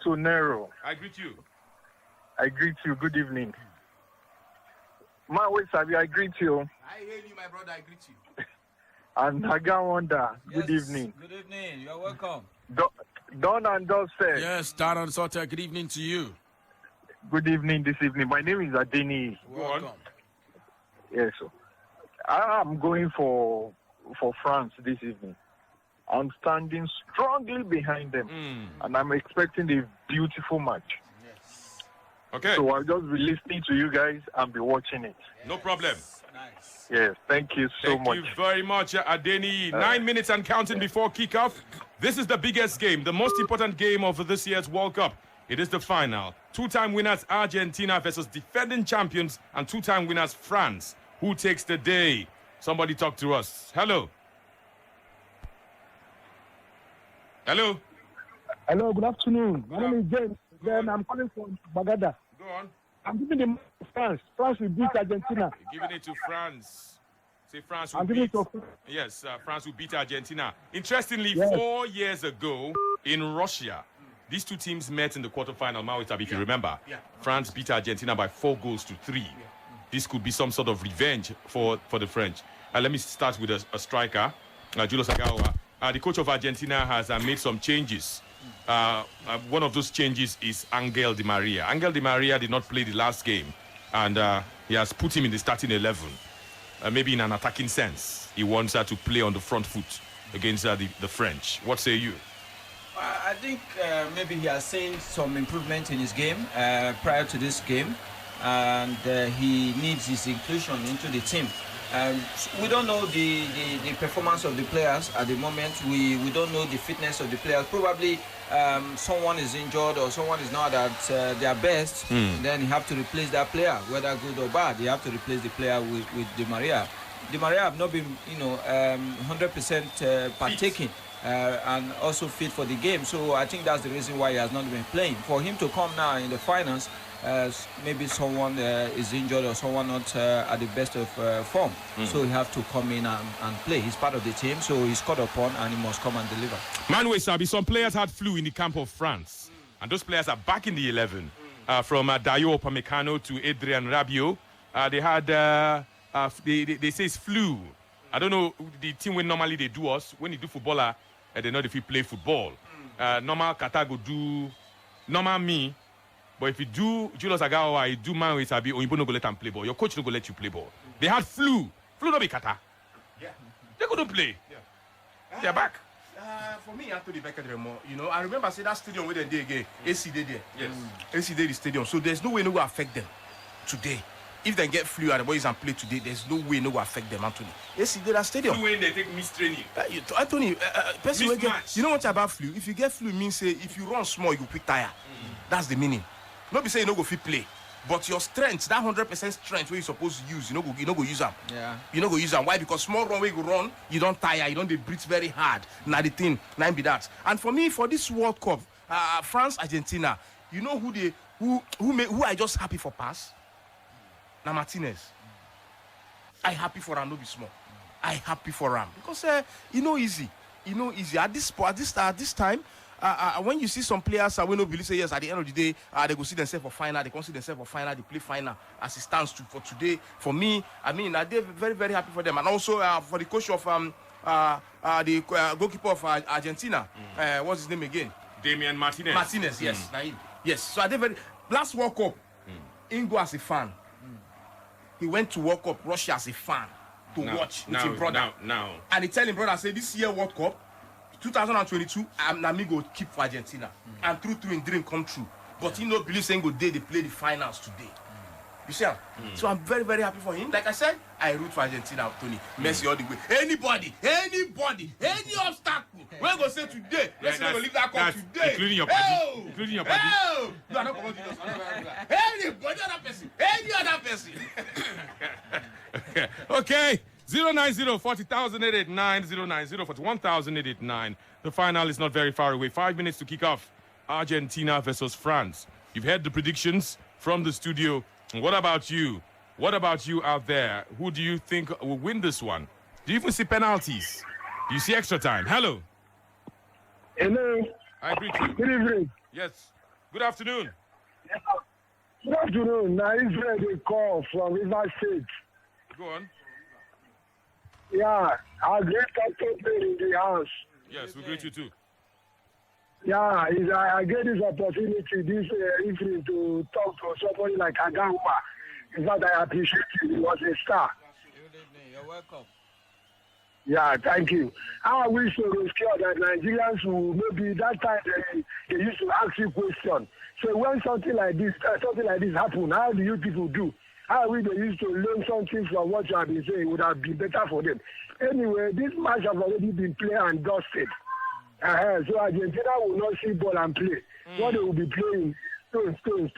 Sonero. I greet you. I greet you. Good evening. Wait, Sabi, I greet you. I hear you, my brother. I greet you. And Haga Wanda. Good evening. Good evening. You're welcome. Don and Dustin. Yes, Don and Sota. Good evening to you. Good evening this evening. My name is Adeni. Welcome. Yes, sir. I'm going for France this evening. I'm standing strongly behind them, and I'm expecting a beautiful match. Yes. Okay. So I'll just be listening to you guys and be watching it. No problem. Nice. Yes, thank you so much. Thank you very much, Adeni. 9 minutes and counting before kickoff. This is the biggest game, the most important game of this year's World Cup. It is the final. Two-time winners Argentina versus defending champions and two-time winners France. Who takes the day? Somebody talk to us. Hello. Hello. Hello, good afternoon. My name is James. Then I'm calling from Bagada. Go on. I'm giving the France. France will beat Argentina. You're giving it to France. Say France will I'm giving beat. it to Yes, France will beat Argentina. Interestingly, Yes. 4 years ago in Russia, these two teams met in the quarterfinal. Mawitab, if you remember, France beat Argentina by 4-3. This could be some sort of revenge for the French. Let me start with a striker, Julius Agawa. The coach of Argentina has made some changes. One of those changes is Angel Di Maria. Angel Di Maria did not play the last game, and he has put him in the starting 11. Maybe in an attacking sense, he wants to play on the front foot against the French. What say you? I think maybe he has seen some improvement in his game prior to this game, and he needs his inclusion into the team. We don't know the performance of the players at the moment. We don't know the fitness of the players. Probably someone is injured or someone is not at their best. Then you have to replace that player, whether good or bad. You have to replace the player with Di Maria. Di Maria have not been, 100% partaking and also fit for the game. So I think that's the reason why he has not been playing. For him to come now in the finals, maybe someone is injured or someone not at the best of form. So he have to come in and play. He's part of the team, so he's called upon and he must come and deliver. Manuel Sabi, some players had flu in the camp of France, and those players are back in the 11. From Dayo Upamecano to Adrian Rabiot, they had they say it's flu. I don't know the team when normally they do us when they do footballer, they know if we play football. Normal Katago do normal me. But if you do Julius Agawa, you do man with Sabi, or you don't go let them play ball. Your coach don't go let you play ball. They had flu. Flu no be kata. Yeah. They couldn't play. Yeah. They're back. For me, Anthony Becker, I remember say that stadium where they did again. AC did there. Yes. AC did the stadium. So there's no way no go affect them today. If they get flu and the boys and play today, there's no way no go affect them, Anthony. AC did that stadium. Flu when they take mistraining. Anthony, person will get, Mismatch. you know what about flu? If you get flu, means say if you run small, you quick tire. That's the meaning. Not be say you no go fit play, but your strength, that 100% strength where you supposed to use, you no go use them. Yeah. You no go use them. Why? Because small run where you go run, you don't tire, you don't they breathe very hard. Now the thing, now be that. And for me, for this World Cup, France, Argentina, you know who I just happy for pass? Now Martínez. I happy for him, no be small. I happy for him because easy. At this time. When you see some players, we no believe say yes. At the end of the day, they go see themselves for final. They consider themselves for final. They play final as it stands for today. For me, they're very, very happy for them, and also for the coach of the goalkeeper of Argentina. What's his name again? Damian Martínez. Martínez, yes, yes. So at the very last World Cup, Ingo as a fan, he went to World Cup Russia as a fan to watch with his brother. Now, and he tell him brother, say this year World Cup. 2022, Namigo keep for Argentina, and through in dream come true. But he no believe saying go day they play the finals today. You see, so I'm very, very happy for him. Like I said, I root for Argentina, Tony. Messi all the way. Anybody, any obstacle. We're gonna say today. Messi gonna leave that cup today. Including your party. Including your party. You are not going to do anybody, any other person. Okay. 090 40,889 090 41,889. The final is not very far away. 5 minutes to kick off. Argentina versus France. You've heard the predictions from the studio. What about you? What about you out there? Who do you think will win this one? Do you even see penalties? Do you see extra time? Hello. Hello. I greet you. Good evening. Yes. Good afternoon. Good afternoon. Now, Israel, they call from River State. Go on. Yeah, our great captain played in the house. Yes, we greet you too. Yeah, I get this opportunity this evening to talk to somebody like Agawa. In fact, I appreciate it. He was a star. Good evening. You're welcome. Yeah, thank you. I wish to rescue that Nigerians will maybe that time they used to ask you question. So when something like this happen, how do you people do? How we they used to learn something from what you have been saying would have been better for them. Anyway, this match has already been played and dusted. So Argentina will not see ball and play. What they will be playing, stone.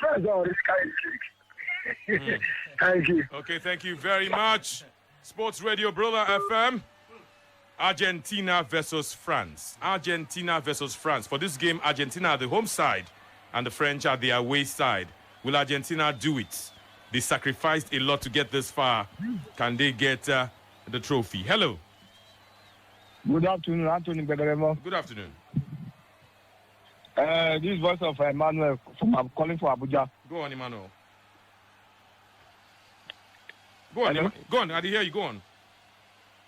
First already carry. Thank you. Okay, thank you very much. Sports Radio Brila FM. Argentina versus France. Argentina versus France. For this game, Argentina are the home side and the French are the away side. Will Argentina do it? They sacrificed a lot to get this far. Can they get the trophy? Hello. Good afternoon, Anthony Begaremo. Good afternoon. This voice of Emmanuel I'm calling for Abuja. Go on, Emmanuel. Go on, go on. I didn't hear you. Go on.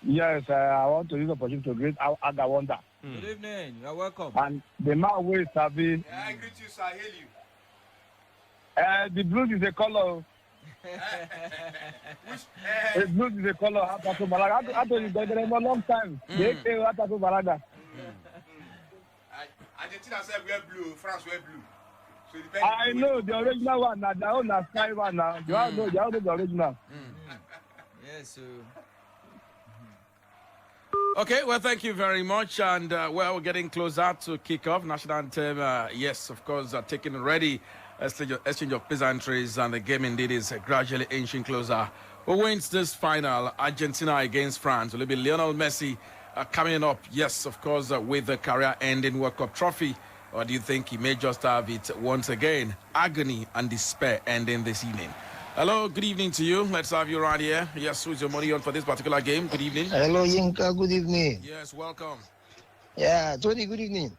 Yes, I want to use the opportunity to greet Agawanda. Good evening. You're welcome. And the man who is Sabi. Yeah, I greet you, sir. I hail you. The blues is a color. The blues is a color. Ataku Balaga. Anthony Begaremo, a long time. They say Ataku Balaga. Argentina said wear blue, France wear blue. So it depends. I know the original one. Now the own sky one now. You all know the original. Yes, so. Okay, well, thank you very much. And, well, we're getting closer to kick off. National anthem, yes, of course, taking ready. Exchange of pleasantries, and the game indeed is gradually inching closer. Who wins this final? Argentina against France. Will it be Lionel Messi coming up? Yes, of course, with the career-ending World Cup trophy. Or do you think he may just have it once again? Agony and despair ending this evening. Hello, good evening to you. Let's have you right here. Yes, who's your money on for this particular game? Good evening. Hello, Yinka. Good evening. Yes, welcome. Yeah, Tony. Good evening.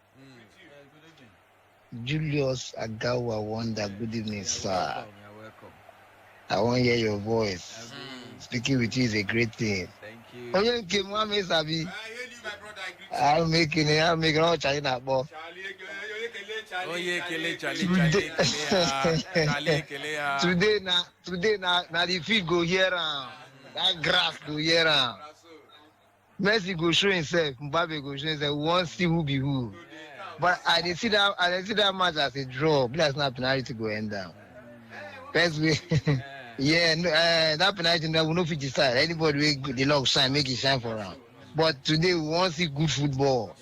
Good evening. Julius Agawa Wonder. Good evening, sir. You're welcome. I want to hear your voice. Speaking with you is a great thing. Thank you. Oh, you came one Sabi. I hail you, my brother. I greet you. I'm making all China, boy. Today now the field go here that grass go here Messi go show himself, Mbappé go show himself. We want to see who be who. But I didn't see that match as a draw. Plus not penalty go end down. First way, yeah, that penalty now we no fit decide. Anybody will the luck shine, make it shine for round. But today we want to see good football.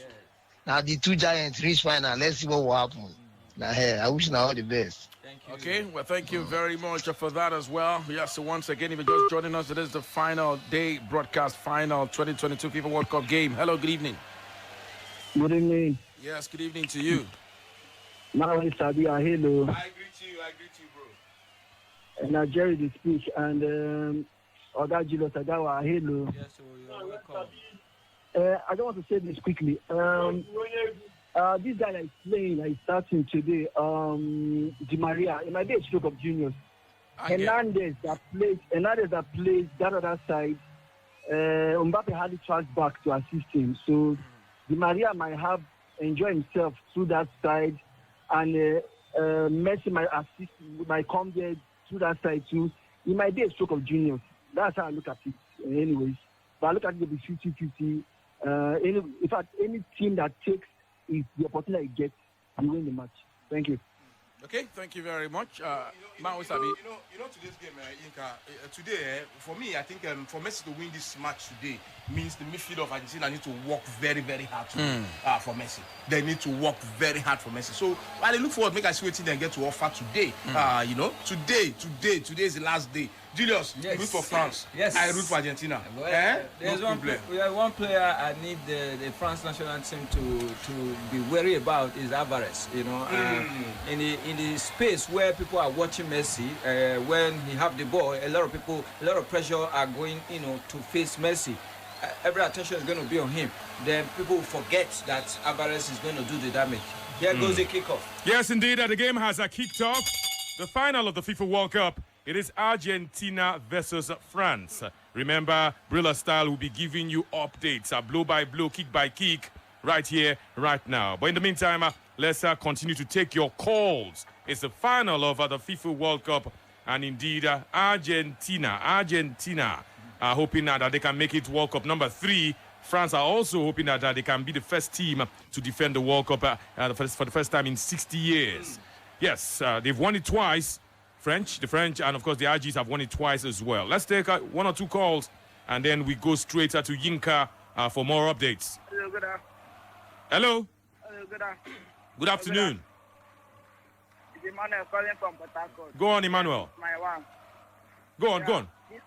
Now the two giants reach final. Let's see what will happen. Now, hey, I wish you all the best. Thank you. Okay, well, thank you very much for that as well. Yes, so once again, if you're just joining us, it is the final day broadcast final 2022 FIFA World Cup game. Hello, good evening. Good evening. Yes, good evening to you. Now it's Sabi. Hello. I greet you, bro. And I Jerry the speech and Oga Julius Agawa. Hello. Yes, so you're welcome. I don't want to say this quickly. This guy that is playing, is starting today, Di Maria, it might be a stroke of genius. Hernández that plays that other side, Mbappé hardly tracked back to assist him. So Di Maria might have enjoy himself through that side, and Messi might come there through that side too. It might be a stroke of genius. That's how I look at it, anyways. But I look at it with 50-50. In fact, any team that takes the opportunity it gets, you win the match. Thank you. Okay, thank you very much. You know today's game, Inka. Today, for me, I think for Messi to win this match today means the midfield of Argentina need to work very, very hard for Messi. They need to work very hard for Messi. So while they look forward, make us see what they get to offer today. Today is the last day. Julius, you root for France. Yes. I root for Argentina. There's one player I need the France national team to be wary about is Álvarez. You know, in the space where people are watching Messi, when he have the ball, a lot of pressure are going, to face Messi. Every attention is going to be on him. Then people forget that Álvarez is going to do the damage. Here goes the kickoff. Yes, indeed, the game has kicked off. The final of the FIFA World Cup. It is Argentina versus France. Remember, Brila style will be giving you updates, blow by blow, kick by kick, right here, right now. But in the meantime, let's continue to take your calls. It's the final of the FIFA World Cup. And indeed, Argentina are hoping that they can make it World Cup number 3. France are also hoping that they can be the first team to defend the World Cup for the first time in 60 years. Yes, they've won it twice. The French, and of course the RGs have won it twice as well. Let's take 1 or 2 calls, and then we go straight to Yinka for more updates. Hello, good afternoon. Hello. Hello, good afternoon. Good afternoon. It's Emmanuel calling from Port Harcourt. Go on, Emmanuel. My one. Go on, go on. This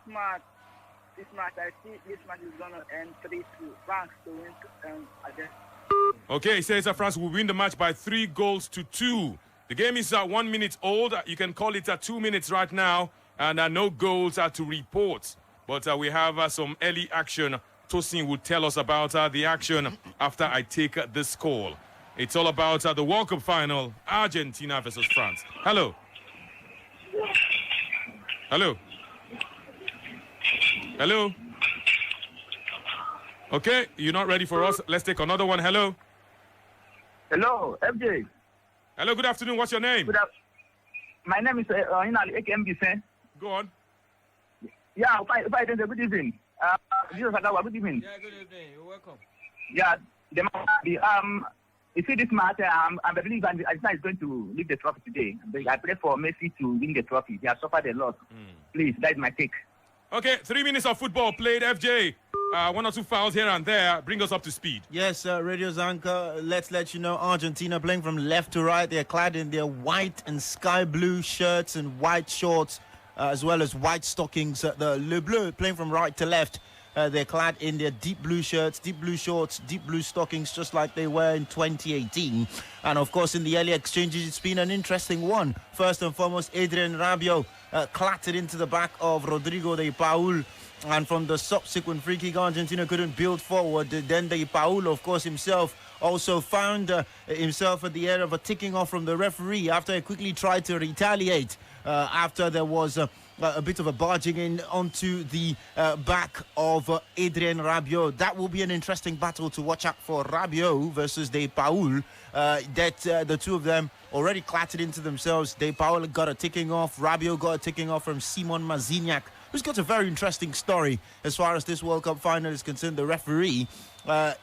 match, I see this match is going to end 3-2. France to win again. Okay, he says France will win the match by 3 goals to 2. The game is 1 minute old. You can call it 2 minutes right now, and no goals are to report. But we have some early action. Tosin will tell us about the action after I take this call. It's all about the World Cup final, Argentina versus France. Hello. Hello. Hello. Okay, you're not ready for us. Let's take another one. Hello. Hello, FJ. Hello, good afternoon. What's your name? My name is Inali Ekembise. Go on. Yeah, good evening. Good evening. Yeah, good evening. You're welcome. Yeah, you see this match, I believe Argentina is going to leave the trophy today. I pray for Messi to win the trophy. He has suffered a lot. Please, that is my take. Okay, 3 minutes of football played. FJ, 1 or 2 fouls here and there. Bring us up to speed. Yes, Radio Zanka, let's let you know Argentina playing from left to right. They're clad in their white and sky blue shirts and white shorts, as well as white stockings. The Le Bleu playing from right to left. They're clad in their deep blue shirts, deep blue shorts, deep blue stockings, just like they were in 2018. And of course, in the early exchanges, it's been an interesting one. First and foremost, Adrien Rabiot clattered into the back of Rodrigo de Paul. And from the subsequent free kick, Argentina couldn't build forward. Then de Paul, of course, himself also found himself at the end of a ticking off from the referee after he quickly tried to retaliate after there was a bit of a barging in onto the back of Adrien Rabiot. That will be an interesting battle to watch out for. Rabiot versus De Paul. The two of them already clattered into themselves. De Paul got a ticking off. Rabiot got a ticking off from Simon Mazignac, who's got a very interesting story as far as this World Cup final is concerned. The referee,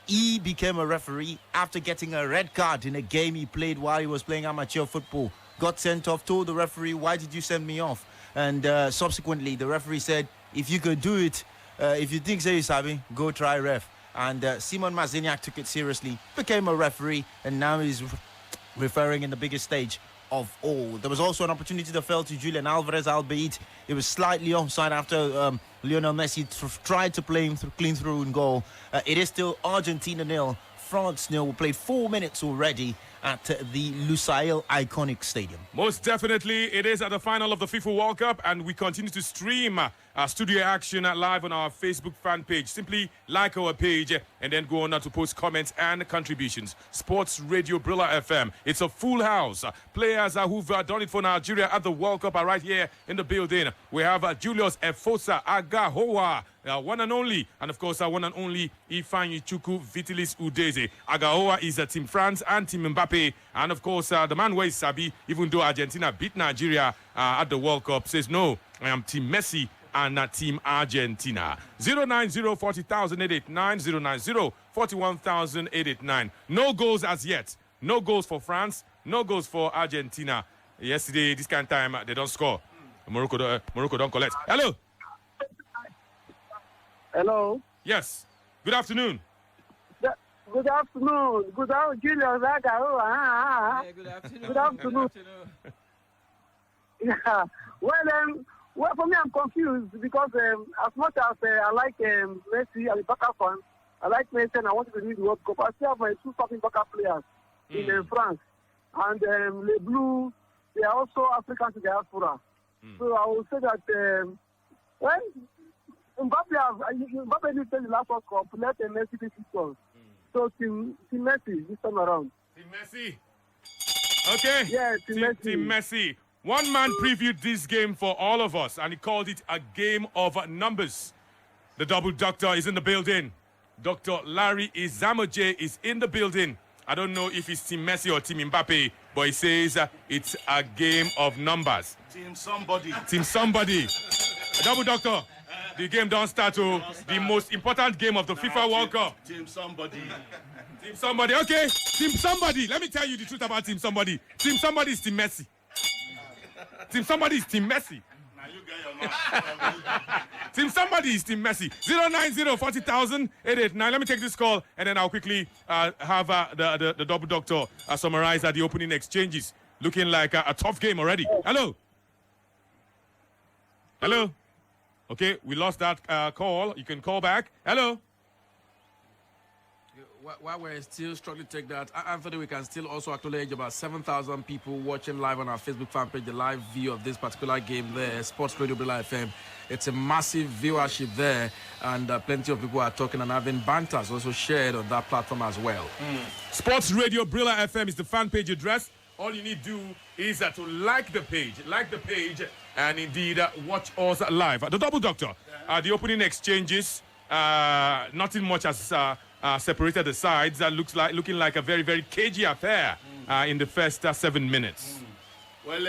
he became a referee after getting a red card in a game he played while he was playing amateur football. Got sent off, told the referee, "Why did you send me off?" And subsequently, the referee said, "If you could do it, if you think so, you sabi, go try ref." And Simon Mazignac took it seriously, became a referee, and now he's referring in the biggest stage of all. There was also an opportunity that fell to Julian Álvarez, albeit it was slightly offside after Lionel Messi tried to play him clean through in goal. It is still Argentina 0, France 0. We played 4 minutes already at the Lusail Iconic Stadium. Most definitely, it is at the final of the FIFA World Cup, and we continue to stream our studio action live on our Facebook fan page. Simply like our page and then go on to post comments and contributions. Sports Radio Brila FM. It's a full house. Players who've done it for Nigeria at the World Cup are right here in the building. We have Julius Efosa Agahoa, one and only, and of course one and only Ifeanyi Chukwu Vitalis Udeze. Agahoa is Team France and Team Mbappé, and of course the man where is Sabi, even though Argentina beat Nigeria at the World Cup, says no, I am Team Messi and Team Argentina. 090-40,889, 090-41,889. No goals as yet. No goals for France, no goals for Argentina. Yesterday, this kind of time, they don't score. Morocco don't collect. Hello. Hello. Yes. Good afternoon. Good afternoon. Good afternoon, Julius. Yeah, good afternoon. Good afternoon. Yeah. Well, for me, I'm confused because as much as I like Messi as a backup fan, I like Messi and I want to win the World Cup. I still have my 2 starting backup players in France. And Les Bleus, they are also African to diaspora. So I will say that, Mbappé did the last World Cup, let Messi be 6 goals. So Team Messi this time around. Team Messi. Okay. Yeah, Team Messi. One man previewed this game for all of us, and he called it a game of numbers. The double doctor is in the building. Dr. Larry Izamoje is in the building. I don't know if it's Team Messi or Team Mbappé, but he says it's a game of numbers. Team somebody. Team somebody. Double doctor. The game don't start to the most important game of the FIFA World Cup. Team somebody. Team somebody. Okay. Team somebody. Let me tell you the truth about Team somebody. Team somebody is Team Messi. Team somebody is Team Messi. Now you get your mouth. Team somebody is Team Messi. 090-40,889. Let me take this call, and then I'll quickly have the double doctor summarize the opening exchanges. Looking like a tough game already. Hello. Hello. Okay, we lost that call. You can call back. Hello. While we're still struggling to take that, Anthony, we can still also acknowledge about 7,000 people watching live on our Facebook fan page, the live view of this particular game there, Sports Radio Brila FM. It's a massive viewership there, and plenty of people are talking and having banters also shared on that platform as well. Sports Radio Brila FM is the fan page address. All you need to do is to like the page, and indeed watch us live. The double doctor, the opening exchanges, nothing much has separated the sides. Looking like a very, very cagey affair in the first 7 minutes. Well,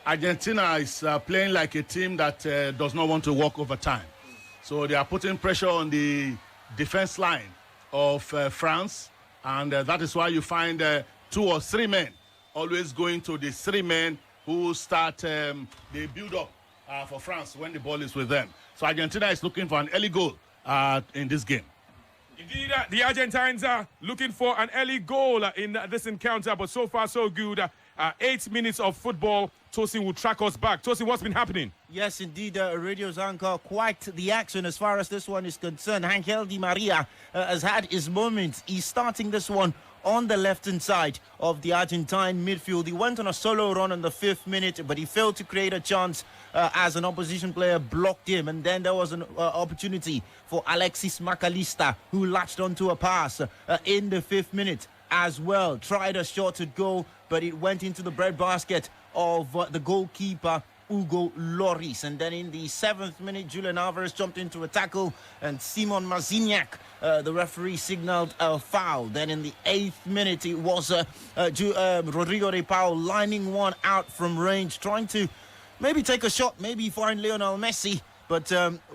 Argentina is playing like a team that does not want to walk over time. So they are putting pressure on the defense line of France, and that is why you find 2 or 3 men always going to the 3 men who start the build-up for France when the ball is with them. So Argentina is looking for an early goal in this game. Indeed, the Argentines are looking for an early goal in this encounter, but so far so good. 8 minutes of football. Tosin will track us back. Tosin, what's been happening? Yes, indeed, Radio Zanka, quite the action as far as this one is concerned. Angel Di Maria has had his moments. He's starting this one on the left-hand side of the Argentine midfield. He went on a solo run in the 5th minute, but he failed to create a chance as an opposition player blocked him. And then there was an opportunity for Alexis McAllister, who latched onto a pass in the 5th minute as well. Tried a shot at goal, but it went into the breadbasket of the goalkeeper, Hugo Lloris. And then in the 7th minute, Julian Alvarez jumped into a tackle, and Simon Maziniak, the referee, signaled a foul. Then in the 8th minute, it was Rodrigo de Paul lining one out from range, trying to maybe take a shot, maybe find Lionel Messi, but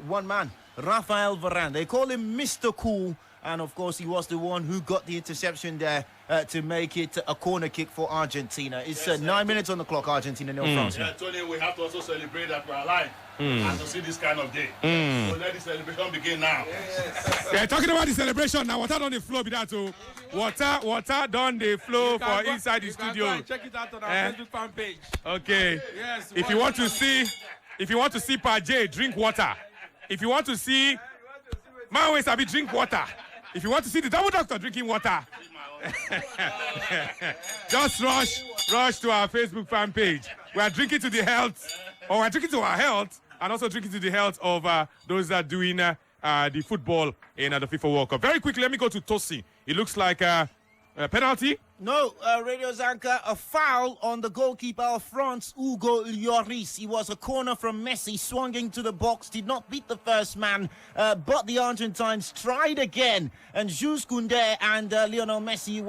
one man, Rafael Varane. They call him Mr. Cool, and of course he was the one who got the interception there to make it a corner kick for Argentina. It's 9 minutes on the clock, Argentina, no France. Yeah, Tony, we have to also celebrate that we're alive and to see this kind of day. So let the celebration begin now. Yeah, talking about the celebration now, water on the floor be that too. Water down the floor for inside the studio. Check it out on our Facebook fan page. Okay. Yes. If you want to see Pajay, drink water. If you want to see my ways, I'll drink water. If you want to see the double doctor drinking water, just rush to our Facebook fan page. We are drinking to the health, or we're drinking to our health, and also drinking to the health of those that are doing the football in the FIFA World Cup. Very quickly, let me go to Tosin. It looks like a penalty. No, Radio Zanka, a foul on the goalkeeper of France, Hugo Lloris. He was a corner from Messi, swung into the box, did not beat the first man, but the Argentines tried again. And Jules Koundé and Lionel Messi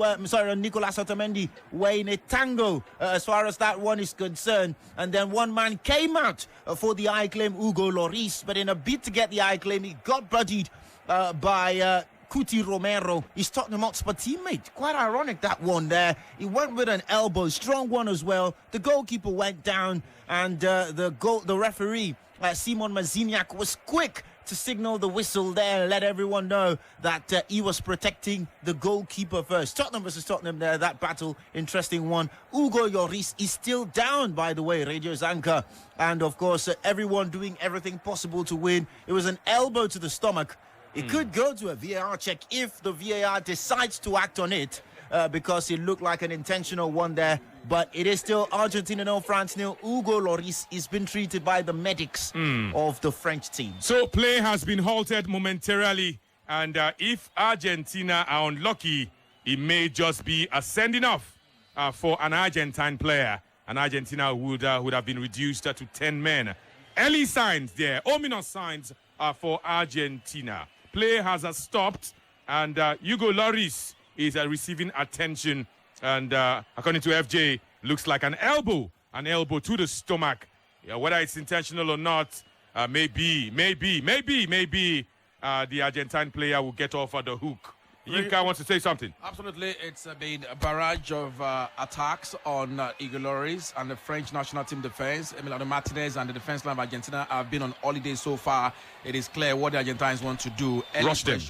Nicolas Otamendi were in a tango as far as that one is concerned. And then one man came out for the eye claim, Hugo Lloris, but in a bid to get the eye claim, he got buddied by Romero, his Tottenham Hotspur teammate. Quite ironic, that one there. He went with an elbow, strong one as well. The goalkeeper went down, and the referee, Simon Maziniak, was quick to signal the whistle there and let everyone know that he was protecting the goalkeeper first. Tottenham versus Tottenham there, that battle, interesting one. Hugo Lloris is still down, by the way, Radio Zanka. And of course, everyone doing everything possible to win. It was an elbow to the stomach. It could go to a VAR check if the VAR decides to act on it, because it looked like an intentional one there. But it is still Argentina 0, France 0. Hugo Lloris is been treated by the medics of the French team. So play has been halted momentarily, and if Argentina are unlucky, it may just be a sending off for an Argentine player. And Argentina would have been reduced to 10 men. Early signs there, ominous signs for Argentina. Play has stopped, and Hugo Lloris is receiving attention. And according to FJ, looks like an elbow to the stomach. Whether it's intentional or not, maybe the Argentine player will get off at the hook. Yinka wants to say something. Absolutely. It's been a barrage of attacks on Hugo Lloris and the French national team defense. Emiliano Martínez and the defense line of Argentina have been on holiday so far. It is clear what the Argentines want to do. Rush them.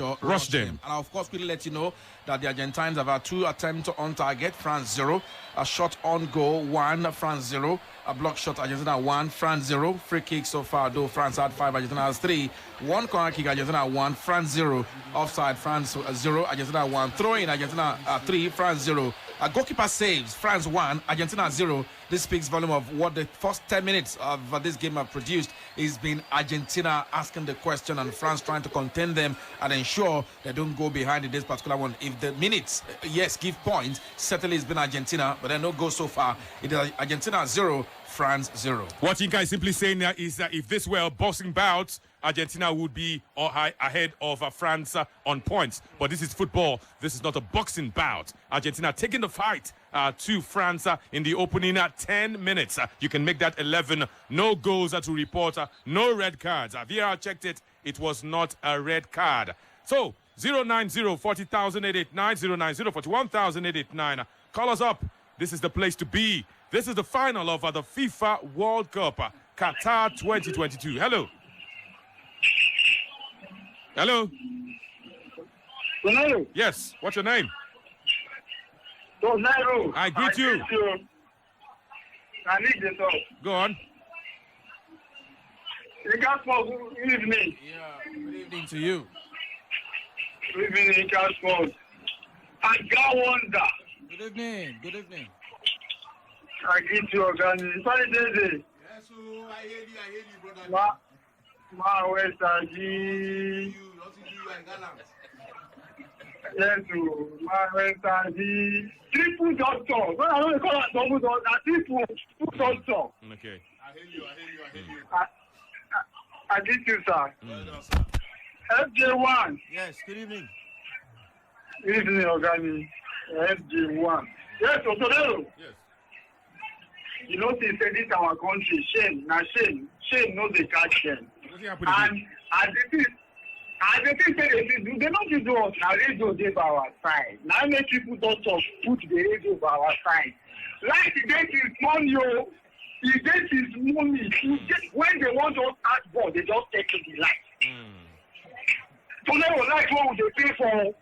And I'll, of course, quickly let you know that the Argentines have had 2 attempts on target, France 0. A shot on goal, 1, France 0. A block shot, Argentina 1, France 0. Free kick so far, though France had 5, Argentina has 3. 1 corner kick, Argentina 1, France 0. Offside, France 0, Argentina 1. Throw in, Argentina 3, France 0. A goalkeeper saves, France 1, Argentina 0. This speaks volume of what the first 10 minutes of this game have produced. It's been Argentina asking the question and France trying to contain them and ensure they don't go behind in this particular one. If the minutes, yes, give points, certainly it's been Argentina, but then no go so far. It is Argentina 0, France 0. What Yinka is simply saying is that if this were a boxing bout, Argentina would be ahead of France on points. But this is football. This is not a boxing bout. Argentina taking the fight to France in the opening 10 minutes. You can make that 11. No goals to report. No red cards. VAR checked it. It was not a red card. So, 090-40,889, 090-41,889. Call us up. This is the place to be. This is the final of the FIFA World Cup, Qatar 2022. Hello. Hello. Romero. Yes. What's your name? Romero. I greet you. I need the talk. Go on. You got for good evening. Yeah, good evening to you. Good evening, Casper. I got wonder. Good evening. Good evening. I greet you, Organi. Sorry, Daisy. Yes, I hear you, brother. My West Yes, my West triple doctor. When I don't call it double doctor, triple doctor. Okay. I hear you. I did you, sir. Well done, sir. FJ1. Yes, good evening. Good evening, Organi. FJ1. Yes, Otamendi. Yes. You know, they say this our country, shame. Now, shame no they catch them. And as the thing say they don't do us, now radio dey by our side. Now make people don't talk, put the radio by our side. Like the date is money, the date is money. When they want to ask ball, they just take to the light. So they will like what they pay for.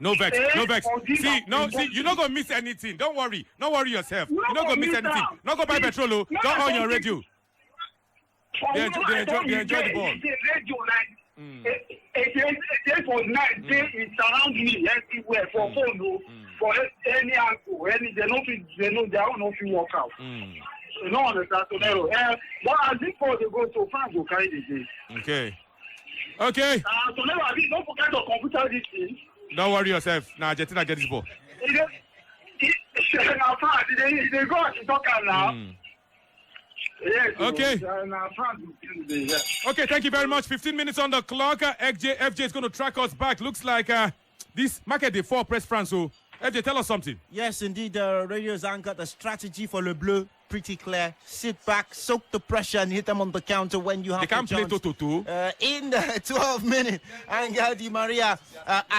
No vex. See, you're not going to miss anything. Don't worry yourself. You're not going to miss anything. Not go buy petrol. Don't on your radio. They enjoy the ball. It was nice. It surrounds me everywhere for phone, for any angle, they don't work out. You don't understand, Romero. But as before they go to France, will carry the day. Okay. Romero, don't forget the computer this thing. Don't worry yourself. Now Argentina get this ball. They go to talk now. Yes, okay. Okay, thank you very much. 15 minutes on the clock. FJ is going to track us back. Looks like this market day 4 press France. So, FJ, tell us something. Yes, indeed. Radio's anchored the strategy for Le Bleu. Pretty clear. Sit back, soak the pressure, and hit them on the counter when you have the chance. They can't play 2-2. In the 12th minute, Angel Di Maria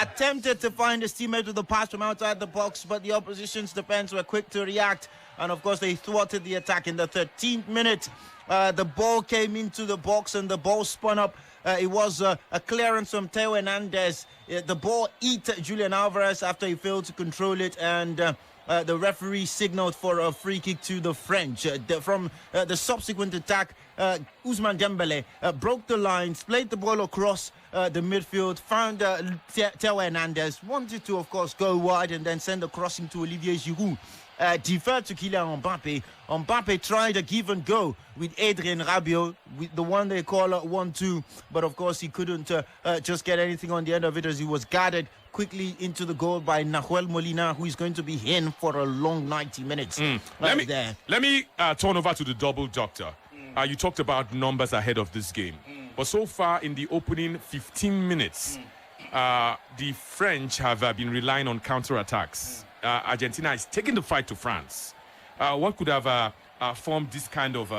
attempted to find his teammate with the pass from outside the box, but the opposition's defense were quick to react. And, of course, they thwarted the attack in the 13th minute. The ball came into the box and the ball spun up. It was a clearance from Theo Hernández. The ball hit Julian Álvarez after he failed to control it. And the referee signaled for a free kick to the French. From the subsequent attack, Ousmane Dembélé broke the lines, played the ball across the midfield, found Theo Hernández, wanted to, of course, go wide and then send a crossing to Olivier Giroud. Deferred to Kylian Mbappé. Mbappé tried a give and go with Adrien Rabiot, with the one they call 1-2, but of course he couldn't just get anything on the end of it as he was guarded quickly into the goal by Nahuel Molina, who is going to be in for a long 90 minutes. Let me turn over to the double doctor. You talked about numbers ahead of this game. But so far in the opening 15 minutes, the French have been relying on counter-attacks. Argentina is taking the fight to France. What could have formed this kind of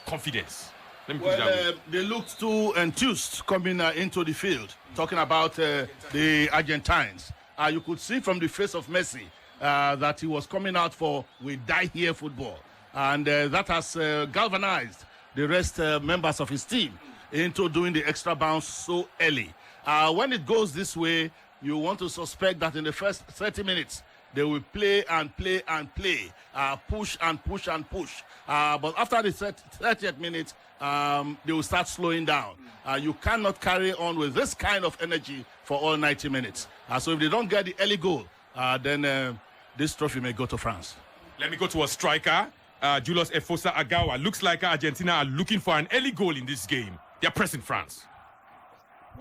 confidence? Let me put it that way. They looked too enthused coming into the field, talking about the Argentines. You could see from the face of Messi that he was coming out for "we die here" football. And that has galvanized the rest members of his team into doing the extra bounce so early. When it goes this way, you want to suspect that in the first 30 minutes, they will play and play and play, push and push and push. But after the 30th minute, they will start slowing down. You cannot carry on with this kind of energy for all 90 minutes. So if they don't get the early goal, then this trophy may go to France. Let me go to a striker. Julius Efosa Agawa. Looks like Argentina are looking for an early goal in this game. They're pressing France.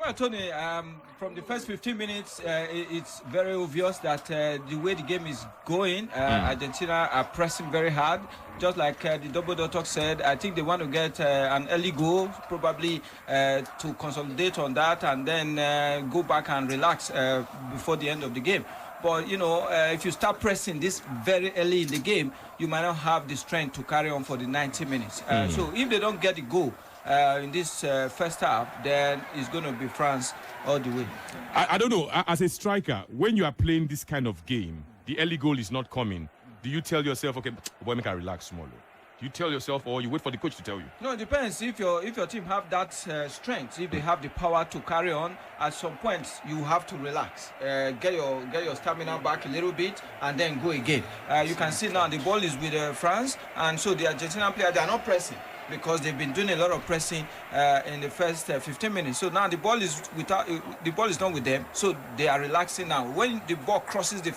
Well, Tony, from the first 15 minutes, it's very obvious that the way the game is going, Argentina are pressing very hard. Just like the double doctor said, I think they want to get an early goal, probably to consolidate on that and then go back and relax before the end of the game. But, you know, if you start pressing this very early in the game, you might not have the strength to carry on for the 90 minutes. So if they don't get the goal in this first half, then it's going to be France all the way. I don't know. As a striker, when you are playing this kind of game, the early goal is not coming. Do you tell yourself, okay, boy, make I relax smaller? Do you tell yourself, or you wait for the coach to tell you? No, it depends. If your team have that strength, if they have the power to carry on, at some point you have to relax, get your stamina back a little bit, and then go again. You can see now the ball is with France, and so the Argentinian players, they are not pressing because they've been doing a lot of pressing in the first 15 minutes. So now the ball is not with them, so they are relaxing now. When the ball crosses the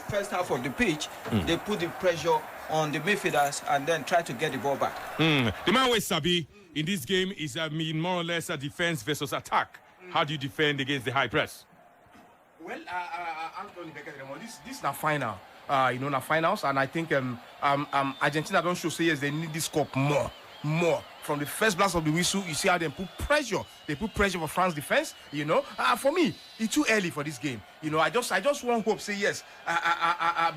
first half of the pitch, they put the pressure on the midfielders and then try to get the ball back. The man with Sabi in this game is more or less a defense versus attack. How do you defend against the high press? Well, Anthony, this is the final. The finals, and I think Argentina don't show say yes, they need this cup more. From the first blast of the whistle, you see how they put pressure. They put pressure for France defense. For me, it's too early for this game. I just want hope. Say yes.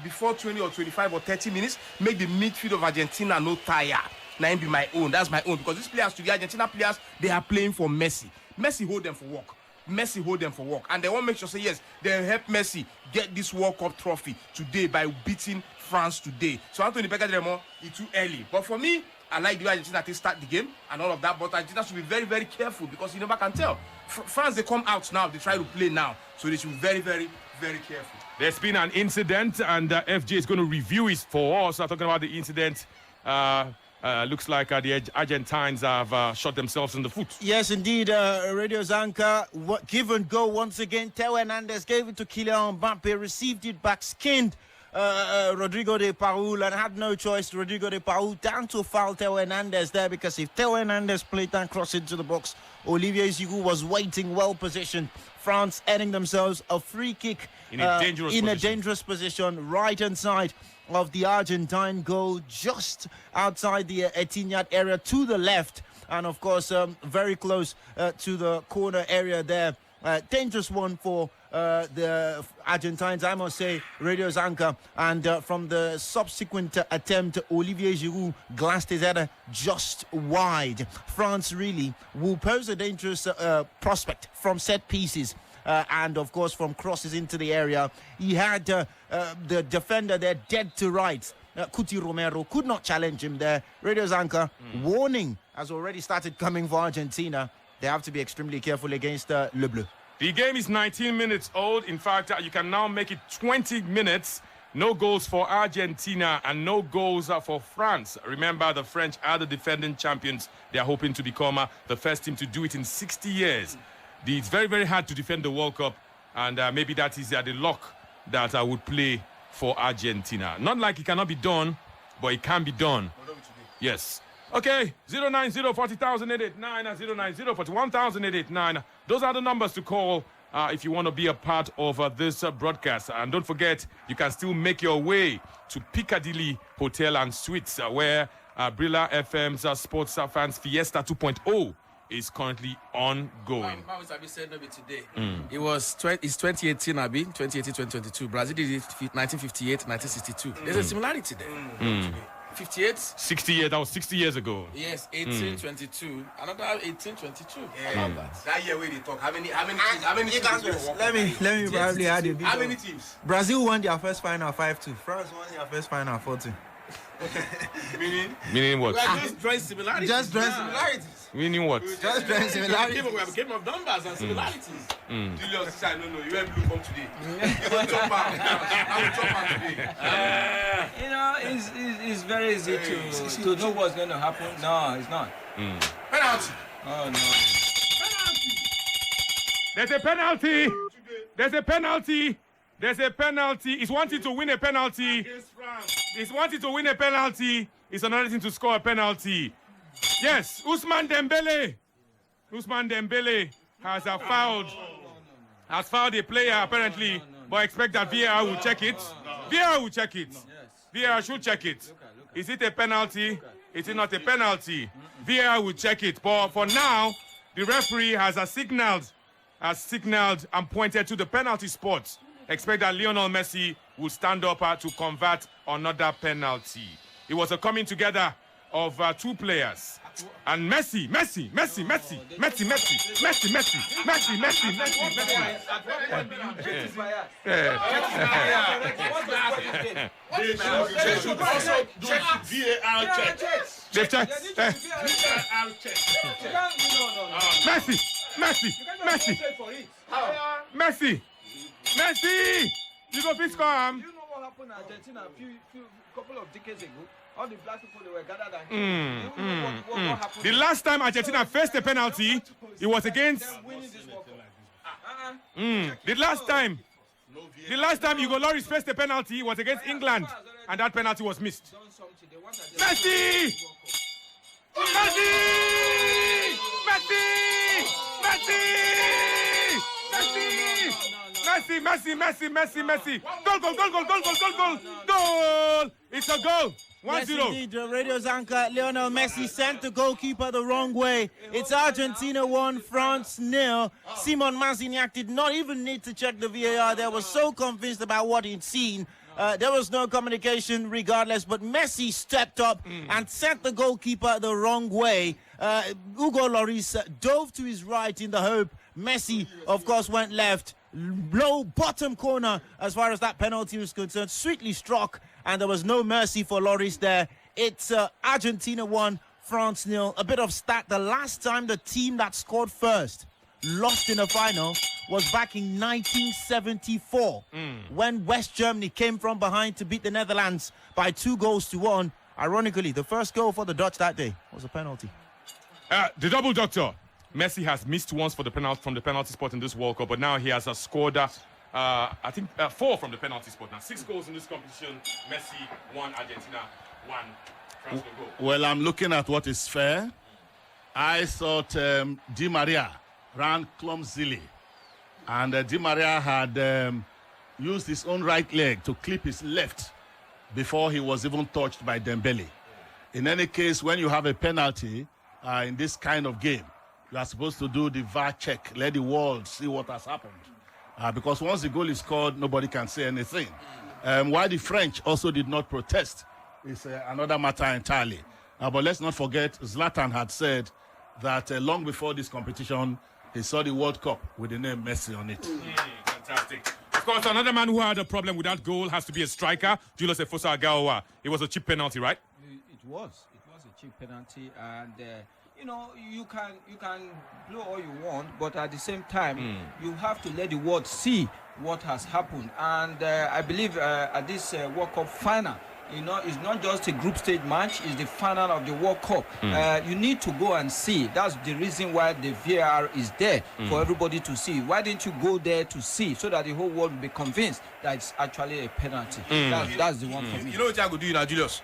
Before 20 or 25 or 30 minutes, make the midfield of Argentina no tire. Now be my own. That's my own because these players, the Argentina players, they are playing for Messi. Messi hold them for work. And they want to make sure say yes, they help Messi get this World Cup trophy today by beating France today. So Anthony Beckham, it's too early. But for me, I like the way Argentina start the game and all of that, but Argentina should be very, very careful because you never can tell. France, they come out now, they try to play now, so they should be very, very, very careful. There's been an incident, and FJ is going to review it for us. Talking about the incident, looks like the Argentines have shot themselves in the foot. Yes, indeed, Radio Zanka. Give and go once again. Theo Hernández gave it to Kylian Mbappé, received it back, skinned Rodrigo de Paul and had no choice. Rodrigo de Paul down to foul Theo Hernández there, because if Theo Hernández played that cross into the box, Olivier Giroud was waiting well positioned. France earning themselves a free kick in a dangerous position right inside of the Argentine goal, just outside the Etihad area to the left, and of course very close to the corner area there. Dangerous one for the Argentines, I must say, Radio Zanka. And from the subsequent attempt, Olivier Giroud glanced his header just wide. France really will pose a dangerous prospect from set pieces. And of course from crosses into the area. He had the defender there dead to rights. Romero could not challenge him there. Radio Zanka, warning has already started coming for Argentina. They have to be extremely careful against Le Bleu. The game is 19 minutes old. In fact, you can now make it 20 minutes. No goals for Argentina and no goals for France. Remember, the French are the defending champions. They are hoping to become the first team to do it in 60 years. It's very, very hard to defend the World Cup, and maybe that is the luck that I would play for Argentina. Not like it cannot be done, but it can be done. Yes. Okay, 090-40,889 and 090-41,889. Those are the numbers to call if you want to be a part of this broadcast. And don't forget, you can still make your way to Piccadilly Hotel and Suites, where Brila FM's Sports Fans Fiesta 2.0 is currently ongoing. It's 2018, Abi. 2018, 2022. Brazil did it 1958, 1962. There's a similarity there. 58? 68, that was 60 years ago. Yes, 1822. Another 1822. Yeah. That year where they talk, how many teams? Let me probably add a bit. How many teams? Brazil won their first final 5-2. France won their first final 4-2. Meaning what? We are just drawing similarities. Meaning what? Just drawing similarities. We have a game of numbers and similarities. Julius, I don't know. You wear blue from today. You will chop out. I will chop out today. You know, it's very easy to know what's going to happen. No, it's not. Penalty. Oh, no. There's a penalty. There's a penalty. There's a penalty. It's one thing to win a penalty. It's one thing to win a penalty. It's another thing to score a penalty. Yes, Ousmane Dembélé. Ousmane Dembélé has fouled a player apparently, but I expect that VAR will check it. VAR will check it. VAR should check it. Is it a penalty? Is it not a penalty? VAR will check it. But for now, the referee has signaled and pointed to the penalty spot. Expect that Lionel Messi will stand up to convert another penalty. It was a coming together of two players. And Messi. They should also do VAR check. They've checked. Messi! You go fit score him. You know what happened in Argentina a couple of decades ago? All the black people, they were gathered and what happened? The last time Argentina faced a penalty, it was against... The last time Hugo Lloris faced a penalty was against England, and that penalty was missed. Messi! Messi! Goal! It's a goal. 1-0. Yes, indeed. Radio's anchor Lionel Messi sent the goalkeeper the wrong way. It's Argentina 1, France 0. Simon Mazignac did not even need to check the VAR. They were so convinced about what he'd seen. There was no communication regardless, but Messi stepped up and sent the goalkeeper the wrong way. Hugo Lloris dove to his right in the hope. Messi, of course, went left. Low bottom corner as far as that penalty was concerned. Sweetly struck, and there was no mercy for Lloris there. It's Argentina 1, France 0. A bit of stat. The last time the team that scored first lost in a final was back in 1974 when West Germany came from behind to beat the Netherlands by 2-1. Ironically, the first goal for the Dutch that day was a penalty. The double doctor. Messi has missed once from the penalty spot in this World Cup, but now he has scored, I think, 4 from the penalty spot. Now 6 goals in this competition. Messi 1, Argentina 1, France will go. Well, I'm looking at what is fair. I thought Di Maria ran clumsily, and Di Maria had used his own right leg to clip his left before he was even touched by Dembélé. In any case, when you have a penalty in this kind of game, you are supposed to do the VAR check, let the world see what has happened. Because once the goal is scored, nobody can say anything. Why the French also did not protest is another matter entirely. But let's not forget, Zlatan had said that long before this competition, he saw the World Cup with the name Messi on it. Fantastic. Of course, another man who had a problem with that goal has to be a striker, Julius Efosa-Agaowa. It was a cheap penalty, right? It was a cheap penalty, and you know, you can blow all you want, but at the same time, you have to let the world see what has happened. And I believe at this World Cup final, you know, it's not just a group stage match, it's the final of the World Cup. You need to go and see. That's the reason why the VAR is there, for everybody to see. Why didn't you go there to see, so that the whole world will be convinced that it's actually a penalty? That's the one for me. You know what I could do now, Julius?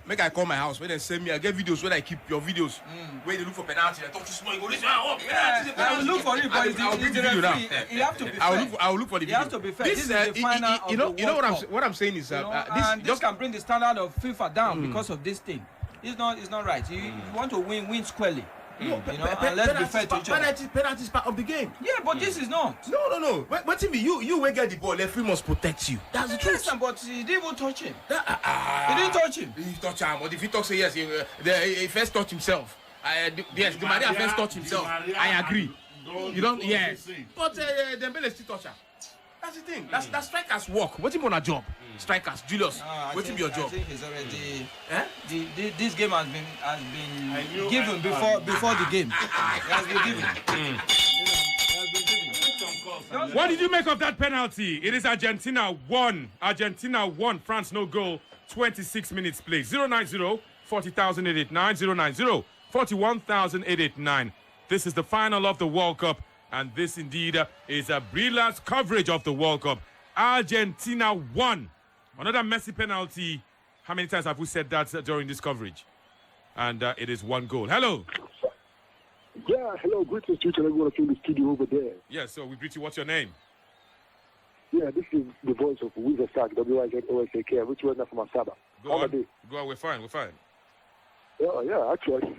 Make I call my house. When they send me, I get videos where I keep your videos. Where they look for penalty. I talk too small. You go this way. I will look for it, but I'll bring the video now. You have to be fair. I'll look for the video. You have to be fair. This is the final of the World Cup. what I'm saying is this can bring the standard of FIFA down because of this thing. It's not right. You want to win squarely. And let's be fair to each other. Penalty is part of the game. Yeah, but this is not. No. What to me? You will get the ball. Referee must protect you. That's the truth. Listen, but he didn't even touch him. He didn't touch him. He touched him. But if he talks, yes, he first touched himself. Yes, the Maria first touched himself. I agree. You don't. Yes. But Dembélé still touch her. That's the thing. That's strikers work. What's him on a job? Strikers, Julius. What's him your job? I think he's already. This game has been given before the game. It has been given. What did you make of that penalty? It is Argentina 1. Argentina 1. France no goal. 26 minutes play. 090 40,889. 090 41,889. This is the final of the World Cup. And this indeed is Brila's coverage of the World Cup. Argentina 1. Another Messi penalty. How many times have we said that during this coverage? And it is 1 goal. Hello. Yeah, hello. Greetings to everyone in the studio over there. Yes, so we greet you. What's your name? Yeah, this is the voice of Wizard Stark, WIZOSAK, which was not from Asaba. Go on, we're fine. Yeah, actually.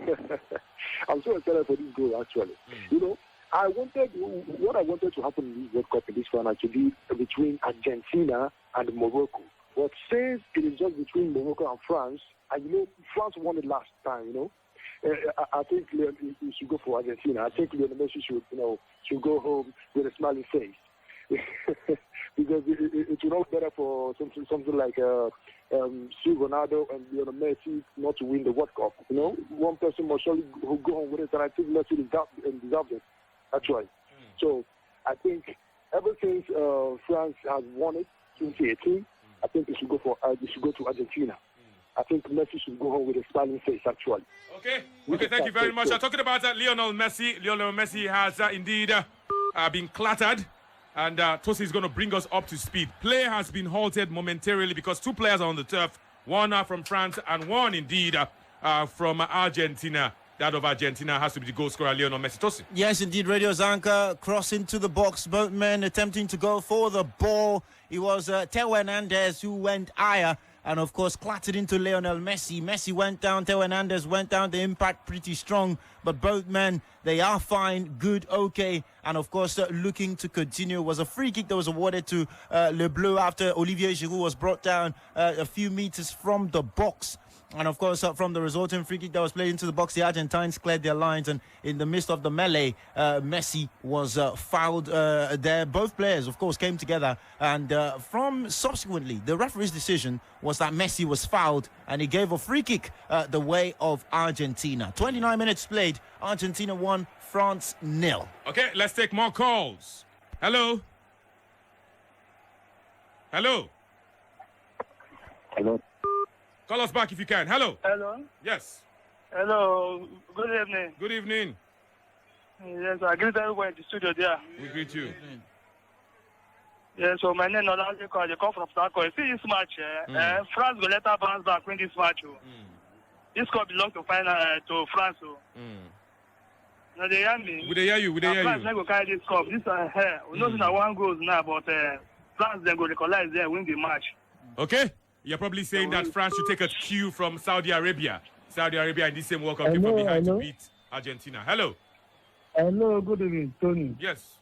I'm so excited for this goal, actually. You know, what I wanted to happen in this World Cup in this final to be between Argentina and Morocco. But since it is just between Morocco and France, and France won it last time, I think we should go for Argentina. I think Lionel Messi should go home with a smiling face. Because it would not be better for something like Ronaldo and Lionel Messi not to win the World Cup. One person must surely go home with it, and I think Messi deserves it. Actually. So I think ever since France has won it, 2018, I think they should go to Argentina. I think Messi should go home with a smiling face, actually. Okay, thank you very much. Talking about Lionel Messi has indeed been clattered, and Tosi is going to bring us up to speed. Play has been halted momentarily because 2 players are on the turf, one from France and one indeed from Argentina. That of Argentina has to be the goal scorer, Lionel Messi. Tosi. Yes, indeed, Radio Zanka crossing to the box. Both men attempting to go for the ball. It was Hernández who went higher and, of course, clattered into Lionel Messi. Messi went down, Hernández went down. The impact pretty strong, but both men, they are fine, good, okay. And, of course, looking to continue. It was a free kick that was awarded to Le Bleu after Olivier Giroud was brought down a few meters from the box. And, of course, from the resulting free kick that was played into the box, the Argentines cleared their lines. And in the midst of the melee, Messi was fouled there. Both players, of course, came together. And from subsequently, the referee's decision was that Messi was fouled. And he gave a free kick the way of Argentina. 29 minutes played. Argentina 1, France 0. Okay, let's take more calls. Hello. Hello. Call us back if you can. Hello. Hello. Yes. Hello. Good evening. Good evening. Yes, I greet everyone in the studio there. We greet you. Yes, so my name is Olanje. I come from Starco. See this match, France will let her bounce back win this match. This cup belongs to to France. Now they hear me. We hear you. France will carry this cup. This we know that one goes now, but France then go recognize there win the match. Okay. You're probably saying that France should take a cue from Saudi Arabia. Saudi Arabia in this same World Cup came from behind to beat Argentina. Hello. Hello, good evening, Tony. Yes.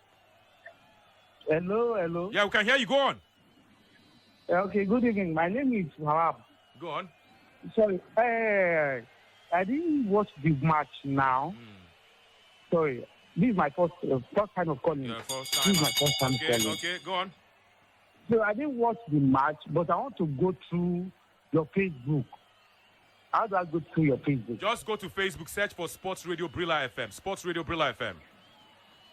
Hello. Yeah, we can hear you. Go on. Okay, good evening. My name is Harab. Go on. Sorry, I didn't watch the match now. Sorry, this is my first time of calling. First time. This is my first time calling. Okay, go on. So I didn't watch the match, but I want to go through your Facebook. How do I go through your Facebook? Just go to Facebook, search for Sports Radio Brila FM. Sports Radio Brila FM.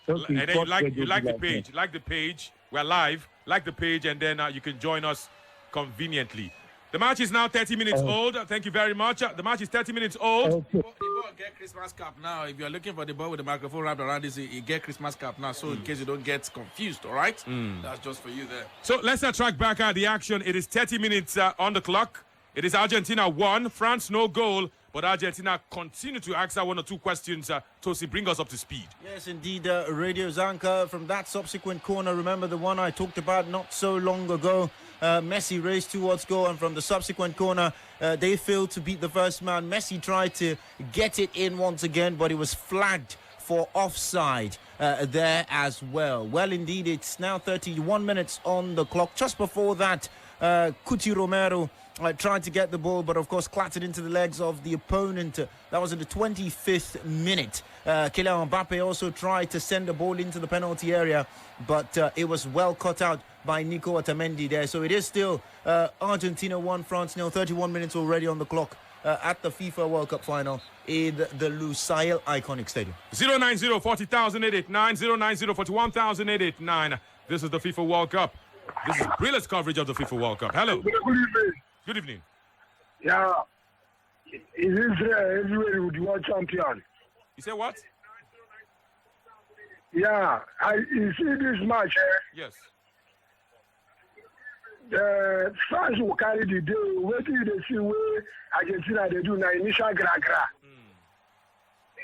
Okay, and then you like the page. Like the page. We're live. Like the page, and then you can join us conveniently. The match is now 30 minutes old. Thank you very much. The match is 30 minutes old. The ball get Christmas cap now. If you're looking for the ball with the microphone wrapped around this, you get Christmas cap now. So in case you don't get confused, all right? That's just for you there. So let's track back the action. It is 30 minutes on the clock. It is Argentina 1, France no goal, but Argentina continue to ask 1 or 2 questions. Tosi, bring us up to speed. Yes, indeed, Radio Zanka. From that subsequent corner, remember the one I talked about not so long ago, Messi raced towards goal, and from the subsequent corner, they failed to beat the first man. Messi tried to get it in once again, but it was flagged for offside there as well. Well, indeed, it's now 31 minutes on the clock. Just before that, Romero tried to get the ball, but of course clattered into the legs of the opponent. That was in the 25th minute. Kylian Mbappé also tried to send the ball into the penalty area, but it was well cut out by Nico Otamendi there. So it is still Argentina 1, France 0, 31 minutes already on the clock at the FIFA World Cup final in the Lusail Iconic Stadium. 090-40,889, 090-41,889. This is the FIFA World Cup. This is Brila's coverage of the FIFA World Cup. Hello. Good evening. Good evening. Yeah. Is Israel everywhere with world champion? You say what? Yeah. You see this match, Yes. France will carry the day. Wait till they see where Argentina they do now. Initial gra-gra.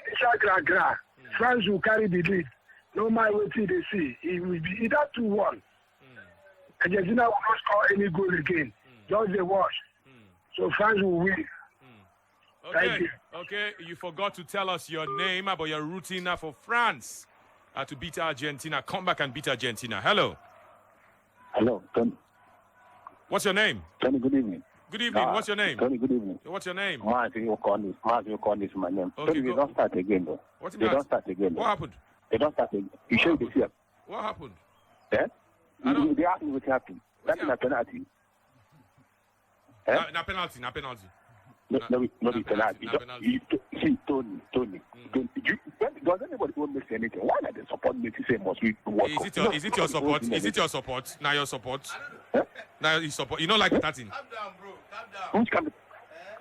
Initial gra-gra. France will carry the lead. No matter what they see. It will be either 2-1. Argentina will not score any goal again. Just a wash. So France will win. Okay. Thank you. Okay, you forgot to tell us your name, but you're rooting for France to beat Argentina. Come back and beat Argentina. Hello. Hello, Tony. What's your name? Tony, good evening. Good evening. What's your name? Tony, good evening. What's your name? Martin, you call this my name. Okay, Tony, they don't start again, though. They don't start again. What happened? They don't start again. You show this here. What happened? Eh? They asked me what happened. That's a penalty. Eh? Na penalty. No, the penalty. See, Tony. Does anybody want Messi anything? Why not they support Messi say must we work? Is it your support? Is it your support? Now your support? Now you support. You don't like the 13? Calm down, bro.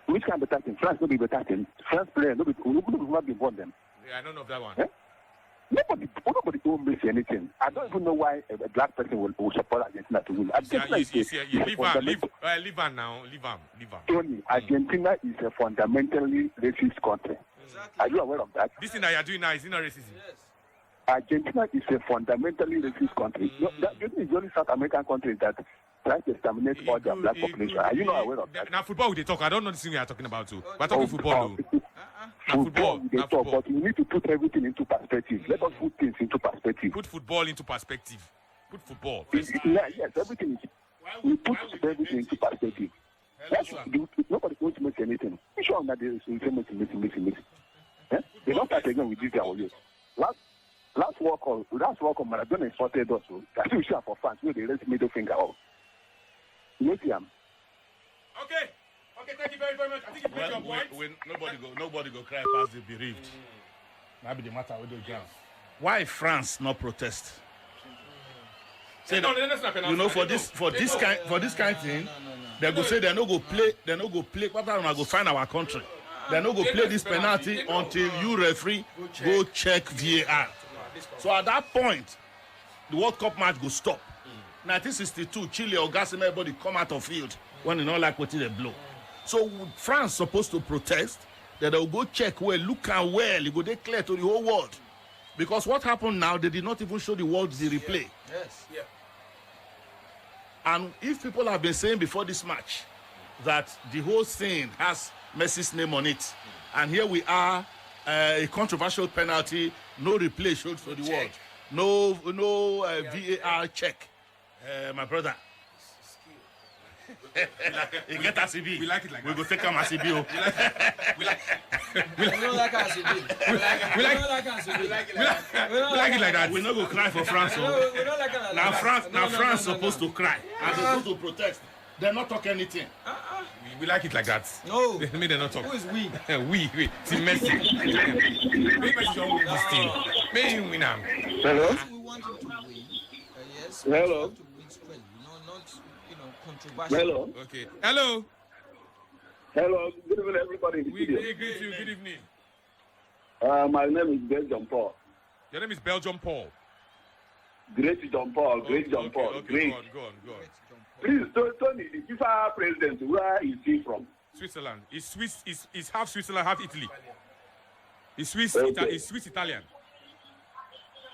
Which can be 13? France will be the 13. France player, nobody will be born them. Yeah, I don't know of that one. Eh? Nobody won't miss anything. I don't even know why a black person will support Argentina to win. Leave him now. Tony, Argentina is a fundamentally racist country. Exactly. Are you aware of that? This thing that you're doing now is not racism. Yes. Argentina is a fundamentally racist country. That is the only South American country that tries to exterminate all their black population. Are you not aware of that? Now football they talk. I don't know the thing we are talking about too. We're talking football though. Football, they talk, but you need to put everything into perspective. Let us put things into perspective. Put football into perspective. Put football. Yes, everything is. We put everything into perspective. Nobody wants to make anything. You sure that there is missing. They don't start again with this guy. Last World Cup, Maradona insulted us. That's what we should have for fans. They raise middle finger up. You see him. Okay, thank you very much. I think you made your point. Nobody go cry past the bereaved. That be the matter with the ground. Why France not protest? Say for this kind thing, they go say they no go play. What time I go find our country? They no go play this penalty until you referee go check VAR. So at that point, the World Cup match go stop. 1962, Chile or Gassim, everybody come out of field when they not like what they blow. So France supposed to protest, that they'll go check well, look and well, it go declare to the whole world. Because what happened now, they did not even show the world the replay. Yes, yeah. And if people have been saying before this match that the whole thing has Messi's name on it, and here we are, a controversial penalty, no replay showed for the world, no VAR check. My brother, you get ACB. We like it like that. We go take him ACB. We like it like that. We not go cry for France. Now France supposed to cry and they're supposed to protest. They're not talking anything. We like it like that. No. They they're not talking. Who is we? we. See Messi. Maybe Messi don't win this thing. Maybe he win him. Hello? We want him to win. Yes. Hello? To win squarely. Not controversial. Hello? Okay. Hello. Hello. Good evening, everybody. We greet you. Good evening. My name is Belgium Paul. Your name is Belgium Paul. Great John Paul. Great John Paul. Okay, Great. Go on. Please, Tony, the FIFA president, where is he from? Switzerland. He's Swiss. He's half Switzerland, half Italy. He's Swiss. Okay. He's Swiss Italian.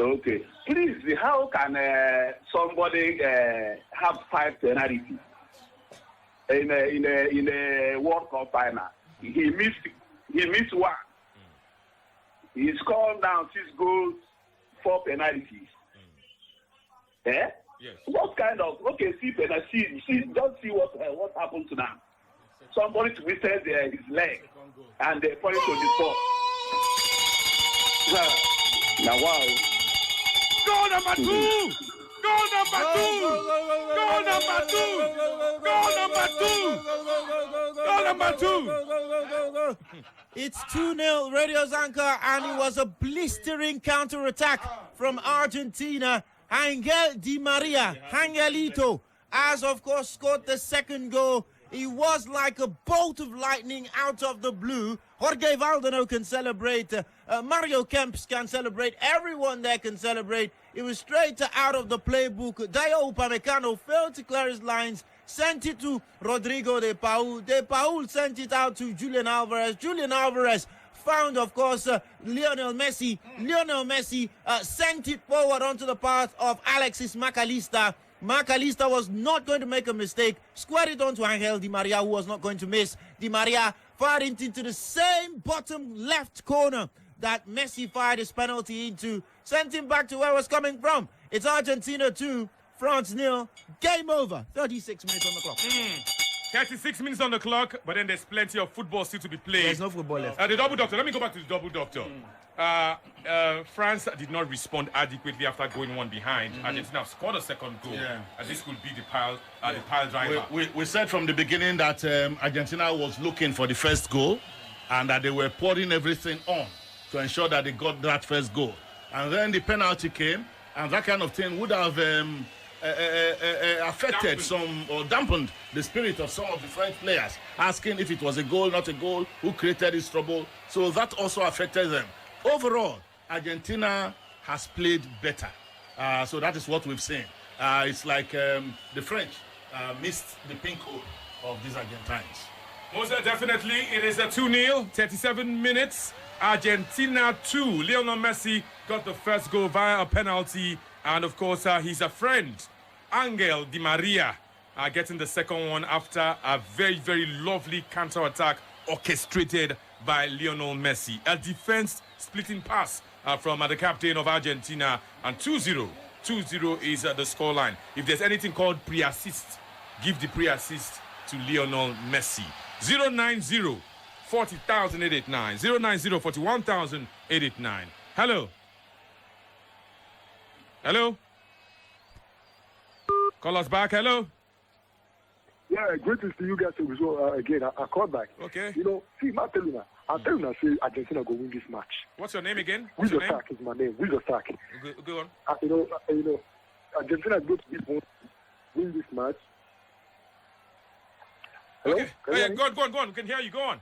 Okay. Please, how can somebody have 5 penalties in a World Cup final? He missed one. He scored down 6 goals, 4 penalties. Eh? Yes. What kind of see penalty? Just see what happened to them. Somebody twisted his leg and they put it to the spot. Now wow. Goal number 2! Goal number 2! Goal number 2! Goal number 2! Goal number 2! It's 2-0 Radio's anchor, and it was a blistering counter-attack from Argentina. Angel Di Maria, Angelito, has of course scored the second goal. He was like a bolt of lightning out of the blue. Jorge Valdano can celebrate. Mario Kempes can celebrate. Everyone there can celebrate. It was straight out of the playbook. Dayo Upamecano failed to clear his lines. Sent it to Rodrigo de Paul. De Paul sent it out to Julian Alvarez. Julian Alvarez found, of course, Lionel Messi. Lionel Messi sent it forward onto the path of Alexis McAllister. McAllister was not going to make a mistake. Squared it onto Angel Di Maria, who was not going to miss. Di Maria fired it into the same bottom left corner that Messi fired his penalty into. Sent him back to where it was coming from. It's Argentina 2, France 0. Game over. 36 minutes on the clock. 36 minutes on the clock, but then there's plenty of football still to be played. There's no football left. The double doctor. Let me go back to the double doctor. France did not respond adequately after going one behind. Argentina scored a second goal. And this could be the pile driver. We said from the beginning that Argentina was looking for the first goal and that they were pouring everything on to ensure that they got that first goal. And then the penalty came, and that kind of thing would have affected dampened the spirit of some of the French players, asking if it was a goal, not a goal, who created this trouble. So that also affected them. Overall, Argentina has played better. So that is what we've seen. It's like the French missed the pin code of these Argentines. Most definitely, it is a 2-0, 37 minutes. Argentina 2. Lionel Messi got the first goal via a penalty. And of course, he's a friend, Angel Di Maria, getting the second one after a very, very lovely counter-attack orchestrated by Lionel Messi. A defense splitting pass from the captain of Argentina, and 2-0. 2-0 is the scoreline. If there's anything called pre-assist, give the pre-assist to Lionel Messi. 090 40,889. 090 41,889. Hello. Hello? Call us back. Hello? Yeah, greetings to you guys again. I called back. Okay. You know, see, I'm telling you, say Argentina go win this match. What's your name again? Wiz Attack is my name. Wiz Attack. Go on. You know, Argentina is going to win this match. Hello? Okay. Go on. We can hear you. Go on.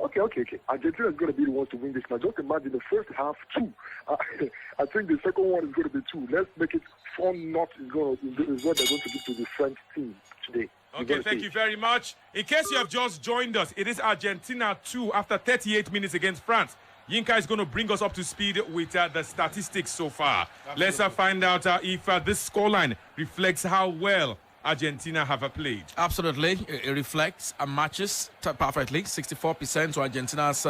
Okay. Argentina is going to be the one to win this match. Just imagine the first half 2. I think the second one is going to be 2. Let's make it 4-0 is what they're going to give to the French team today. Okay, thank you very much. In case you have just joined us, it is Argentina 2 after 38 minutes against France. Yinka is going to bring us up to speed with the statistics so far. Absolutely. Let's find out if this scoreline reflects how well Argentina have played. Absolutely. It reflects and matches perfectly. 64% to Argentina's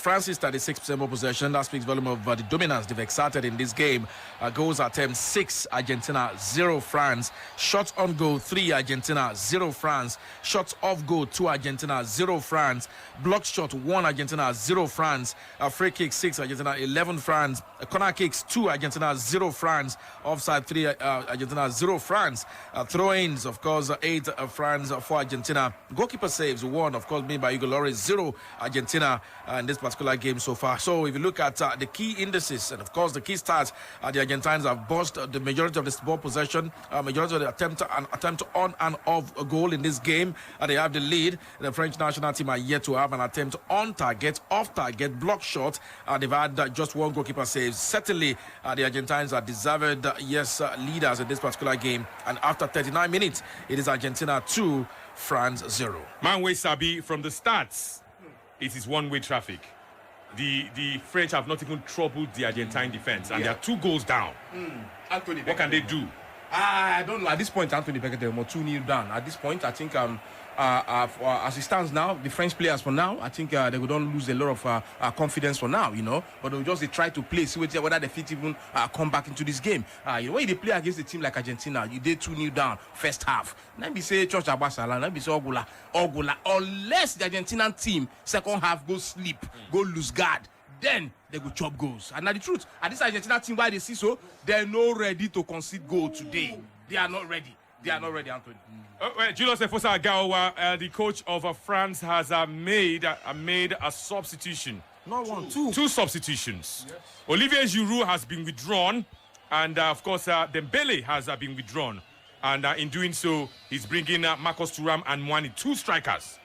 France's 36% more possession. That speaks volume of the dominance they've exerted in this game. Goals attempt 6 Argentina, 0 France. Shots on goal 3 Argentina, 0 France. Shots off goal 2 Argentina, 0 France. Block shot 1 Argentina, 0 France. Free kick 6 Argentina, 11 France. Corner kicks 2 Argentina, 0 France. Offside 3 Argentina, 0 France. Throw-ins, of course, 8 France for Argentina. Goalkeeper saves 1, of course, made by Lloris, 0 Argentina in this particular game so far. So if you look at the key indices and, of course, the key stats, the Argentines have bossed the majority of the ball possession, majority of the attempt on and off a goal in this game. They have the lead. The French national team are yet to have an attempt on target, off target, block shot. They've had just 1 goalkeeper save. Certainly, the Argentines are deserved, leaders in this particular game. And after after 39 minutes. It is Argentina 2, France 0. Manwe Sabi, from the stats, it is one-way traffic. The French have not even troubled the Argentine defense, and they are 2 goals down. Anthony, what can they do? I don't know. At this point, Anthony Beckham are 2-0 down. At this point, I think as it stands now, the French players for now, I think they would not lose a lot of confidence for now, you know. But they'll just try to play, see whether they fit even come back into this game. You know, when you play against a team like Argentina, you did 2-0 down first half. Now be say Church Abasala, now be say Ogula. Unless the Argentinian team second half go sleep, go lose guard, then they go chop goals. And now the truth, at this Argentina team, why they see so, they're not ready to concede goal today. They are not ready. They are not ready, Anthony. Julius Efosa Agawa, the coach of France, has made a substitution. Not one, two. 2 substitutions. Yes. Olivier Giroud has been withdrawn, and of course, Dembélé has been withdrawn. And in doing so, he's bringing Marcus Thuram and Mwani, 2 strikers.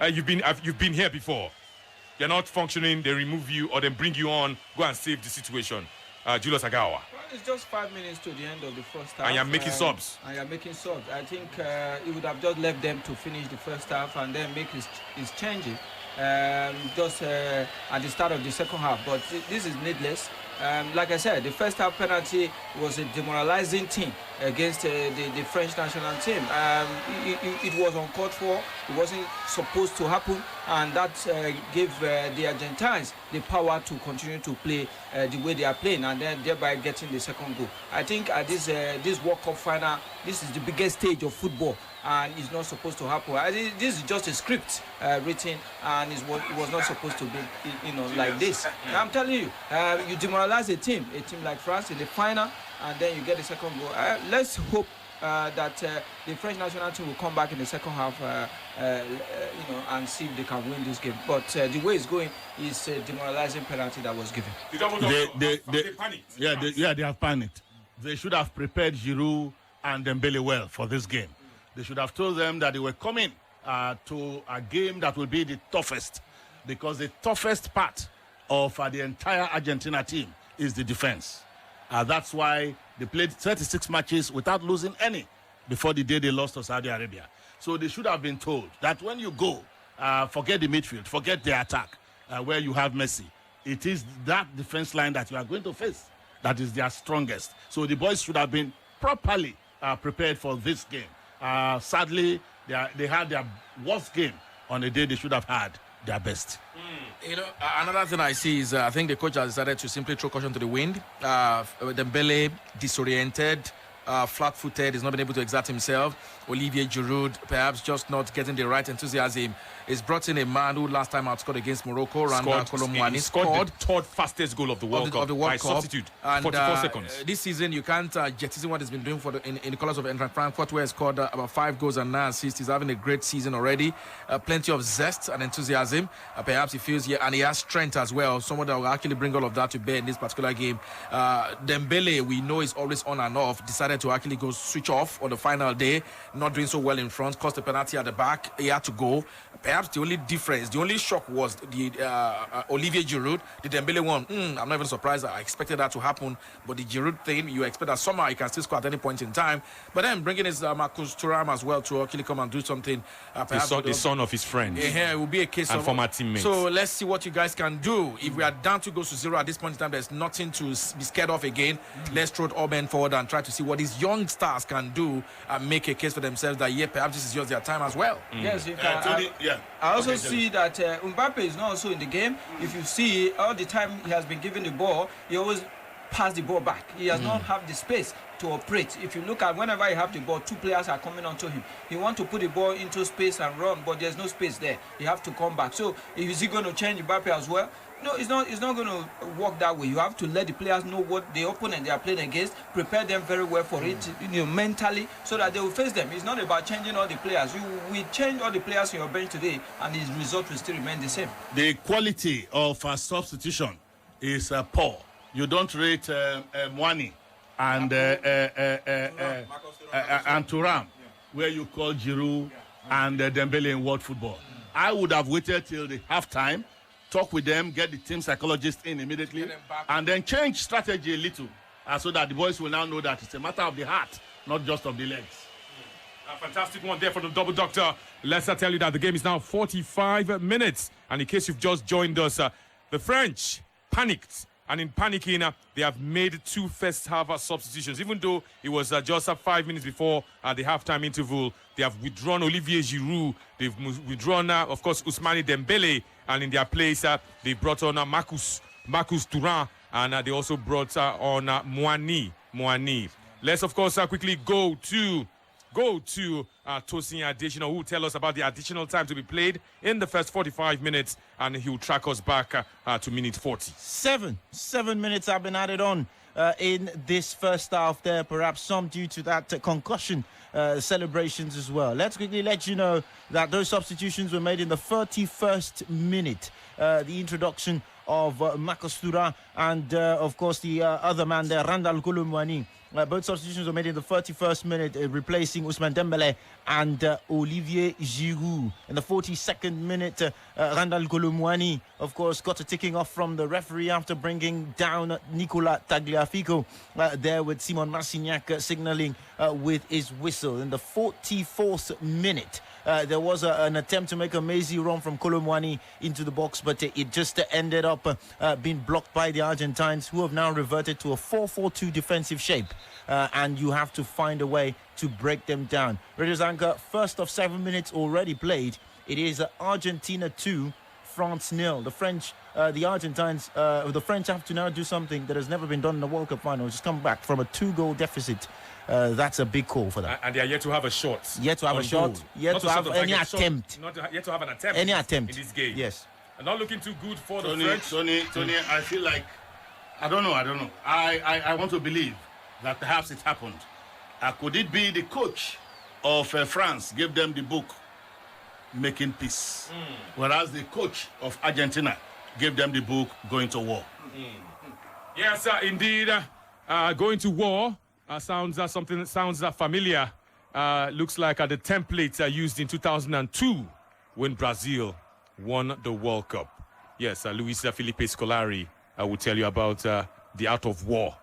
You've been here before. You're not functioning, they remove you or they bring you on, go and save the situation. Julius Agawa. Well, it's just 5 minutes to the end of the first half. And you're making subs. And you're making subs. I think he would have just left them to finish the first half and then make his changes just at the start of the second half. But this is needless. Like I said, the first half penalty was a demoralizing thing against the French national team. It was uncalled for. It wasn't supposed to happen, and that gave the Argentines the power to continue to play the way they are playing, and then thereby getting the second goal. I think at this World Cup final, this is the biggest stage of football, and it's not supposed to happen. This is just a script written, and it was not supposed to be, like this. I'm telling you, you demoralize a team like France in the final, and then you get the second goal. Let's hope that the French national team will come back in the second half, and see if they can win this game. But the way it's going is a demoralizing penalty that was given. They panicked. They have panicked. They should have prepared Giroud and Dembélé well for this game. They should have told them that they were coming to a game that will be the toughest, because the toughest part of the entire Argentina team is the defense. That's why they played 36 matches without losing any before the day they lost to Saudi Arabia. So they should have been told that when you go, forget the midfield, forget the attack, where you have Messi. It is that defense line that you are going to face that is their strongest. So the boys should have been properly prepared for this game. Sadly, they had their worst game on a day they should have had their best. You know, another thing I see is I think the coach has decided to simply throw caution to the wind. Dembélé disoriented, flat-footed, he's not been able to exert himself. Olivier Giroud perhaps just not getting the right enthusiasm. He's brought in a man who last time outscored against Morocco, Randa Colomwani. Scored the 3rd fastest goal of the World Cup by substitute, and 44 seconds. This season, you can't jettison what he's been doing in the colours of Eintracht Frankfurt, where he scored about 5 goals and 9 assists. He's having a great season already. Plenty of zest and enthusiasm. Perhaps he feels, and he has strength as well. Someone that will actually bring all of that to bear in this particular game. Dembélé, we know, is always on and off. Decided to actually go switch off on the final day. Not doing so well in front. Cost a penalty at the back. He had to go. Perhaps the only difference, the only shock was the Olivier Giroud, the Dembélé one. I'm not even surprised. I expected that to happen. But the Giroud thing, you expect that somehow he can still score at any point in time. But then bringing his Marcus Thuram as well to actually come and do something. The son of his friend. Yeah, it will be a case of former teammates. So let's see what you guys can do. If we are down 2 goals to 0 at this point in time, there's nothing to be scared of again. Let's throw it all men forward and try to see what these young stars can do and make a case for themselves that, perhaps this is just their time as well. Yes, I also see that Mbappé is not also in the game. If you see, all the time he has been given the ball, he always pass the ball back. He has not have the space to operate. If you look at whenever he have the ball, 2 players are coming onto him. He want to put the ball into space and run, but there's no space there. He have to come back. So is he going to change Mbappé as well? No, it's not going to work that way. You have to let the players know what the opponent they are playing against, prepare them very well for it, mentally, so that they will face them. It's not about changing all the players. You will change all the players in your bench today, and his result will still remain the same. The quality of a substitution is poor. You don't rate Mwani and Thuram, where you call Giroud and Dembélé in world football. I would have waited till the halftime, talk with them, get the team psychologist in immediately, and then change strategy a little so that the boys will now know that it's a matter of the heart not just of the legs. A fantastic one there from the double doctor. Let's tell you that the game is now 45 minutes. And in case you've just joined us, the French panicked. And in panicking, they have made 2 first-half substitutions. Even though it was just 5 minutes before the halftime interval, they have withdrawn Olivier Giroud. They've withdrawn, of course, Ousmane Dembélé. And in their place, they brought on Marcus Thuram. And they also brought on Moani. Let's, of course, quickly go to Tosin Additional, who will tell us about the additional time to be played in the first 45 minutes, and he will track us back to minute 40. 7 minutes have been added on in this first half there, perhaps some due to that concussion celebrations as well. Let's quickly let you know that those substitutions were made in the 31st minute. The introduction of Marcus Thuram and, of course, the other man there, Randal Kolomwani. Both substitutions were made in the 31st minute, replacing Ousmane Dembélé and Olivier Giroud. In the 42nd minute, Randal Kolomwani, of course, got a ticking off from the referee after bringing down Nicolas Tagliafico there with Simon Marcignac signalling with his whistle. In the 44th minute, there was an attempt to make a mazy run from Kolomwani into the box, but it just ended up being blocked by the Argentines, who have now reverted to a 4-4-2 defensive shape. And you have to find a way to break them down. Radio Zanka, first of 7 minutes already played. It is Argentina 2, France 0. The French have to now do something that has never been done in the World Cup final. Just come back from a 2-goal deficit. That's a big call for them. And they are yet to have a shot. Yet to have a shot. Yet to have any attempt. Yet to have an attempt. Any attempt in this game. Yes. And not looking too good for the French. Tony, I feel like I don't know. I want to believe that perhaps it happened. Could it be the coach of France gave them the book Making Peace, whereas the coach of Argentina gave them the book Going to War? Yes, indeed. Going to war sounds familiar. Looks like the template used in 2002 when Brazil won the World Cup. Yes, Luis Felipe Scolari will tell you about the art of war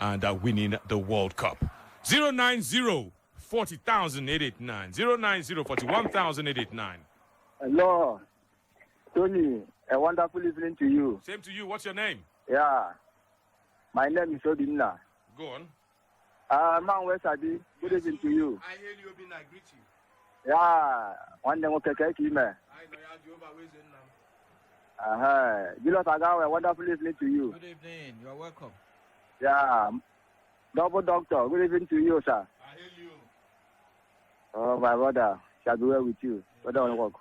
and winning the World Cup. 090 40,889. 090 41,889. Hello, Tony. A wonderful evening to you. Same to you. What's your name? Yeah. My name is Obinna. Go on. Man, where's Adi? Good evening to you. I hear you, Obinna. I greet you. Yeah. One day, okay, I know you a wonderful evening to you. Good evening. You are welcome. Yeah. Double doctor. Good evening to you, sir. I hear you. Oh, my brother. Shall be well with you. Brother on work.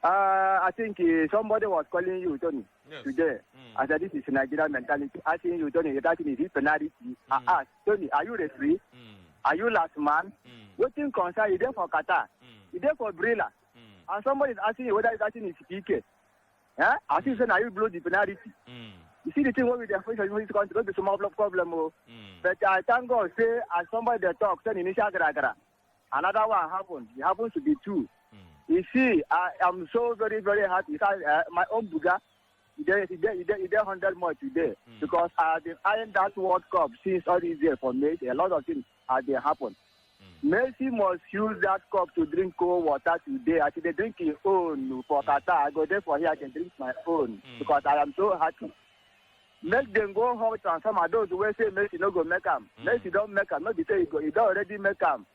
I think somebody was calling you, Tony, today. I said, this is Nigerian mentality. Asking you, Tony, that is his penalty. I asked, Tony, are you referee? Are you last man? Waiting concern, you there for Qatar? You there for Brila? And somebody is asking you whether it's asking his PK. I think saying, are you blow the penalty? You see the thing with the face of his country, don't be some problem. But I thank God, say, as somebody they talk, say, initial gra. Another one happened. It happens to be 2. You see, I am so very, very happy. My own Buga, he did 100 more today. Because I've been eyeing that World Cup since all these years for me. A lot of things have been happened. Messi must use that cup to drink cold water today. I they drink his own for Qatar. I go there for here, I can drink my own. Because I am so happy. Make them go home transformer. Those who say Messi no go make them. Messi don't make them. Not be say he don't already make them.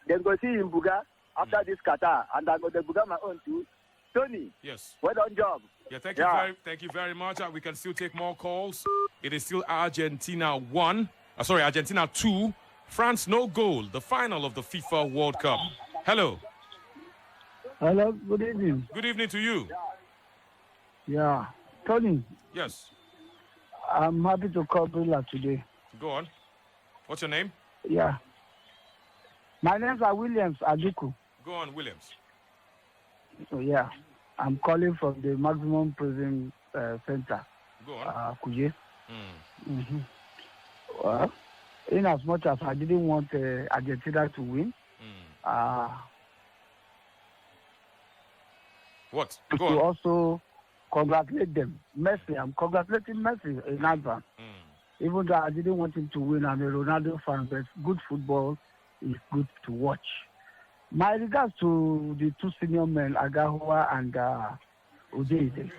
Then go see him Buga after this Qatar, and I go to Buga my own too. Tony. Yes. Well done job. Yeah, thank you very much. We can still take more calls. It is still Argentina 2, France no goal. The final of the FIFA World Cup. Hello. Hello. Good evening. Good evening to you. Yeah, Tony. Yes. I'm happy to call Brila today. Go on. What's your name? Yeah. My name's Williams Aduku. Go on, Williams. So, yeah. I'm calling from the Maximum Prison Center. Go on. Kuje. Well, in as much as I didn't want Argentina to win, what? Go on. To also congratulate them. Messi. I'm congratulating Messi in advance. Even though I didn't want him to win, I'm a Ronaldo fan, but good football is good to watch. My regards to the two senior men, Agahua and Udeze. We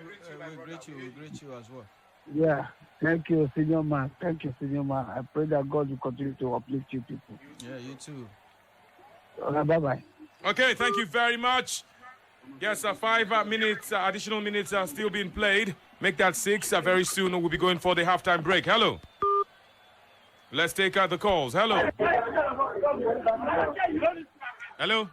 greet you as well. Yeah, thank you, senior man. Thank you, senior man. I pray that God will continue to uplift you people. Yeah, you too. Bye-bye. Okay, thank you very much. Yes, 5 minutes, additional minutes are still being played. Make that 6. Very soon we'll be going for the halftime break. Hello. Let's take out the calls. Hello. Hello.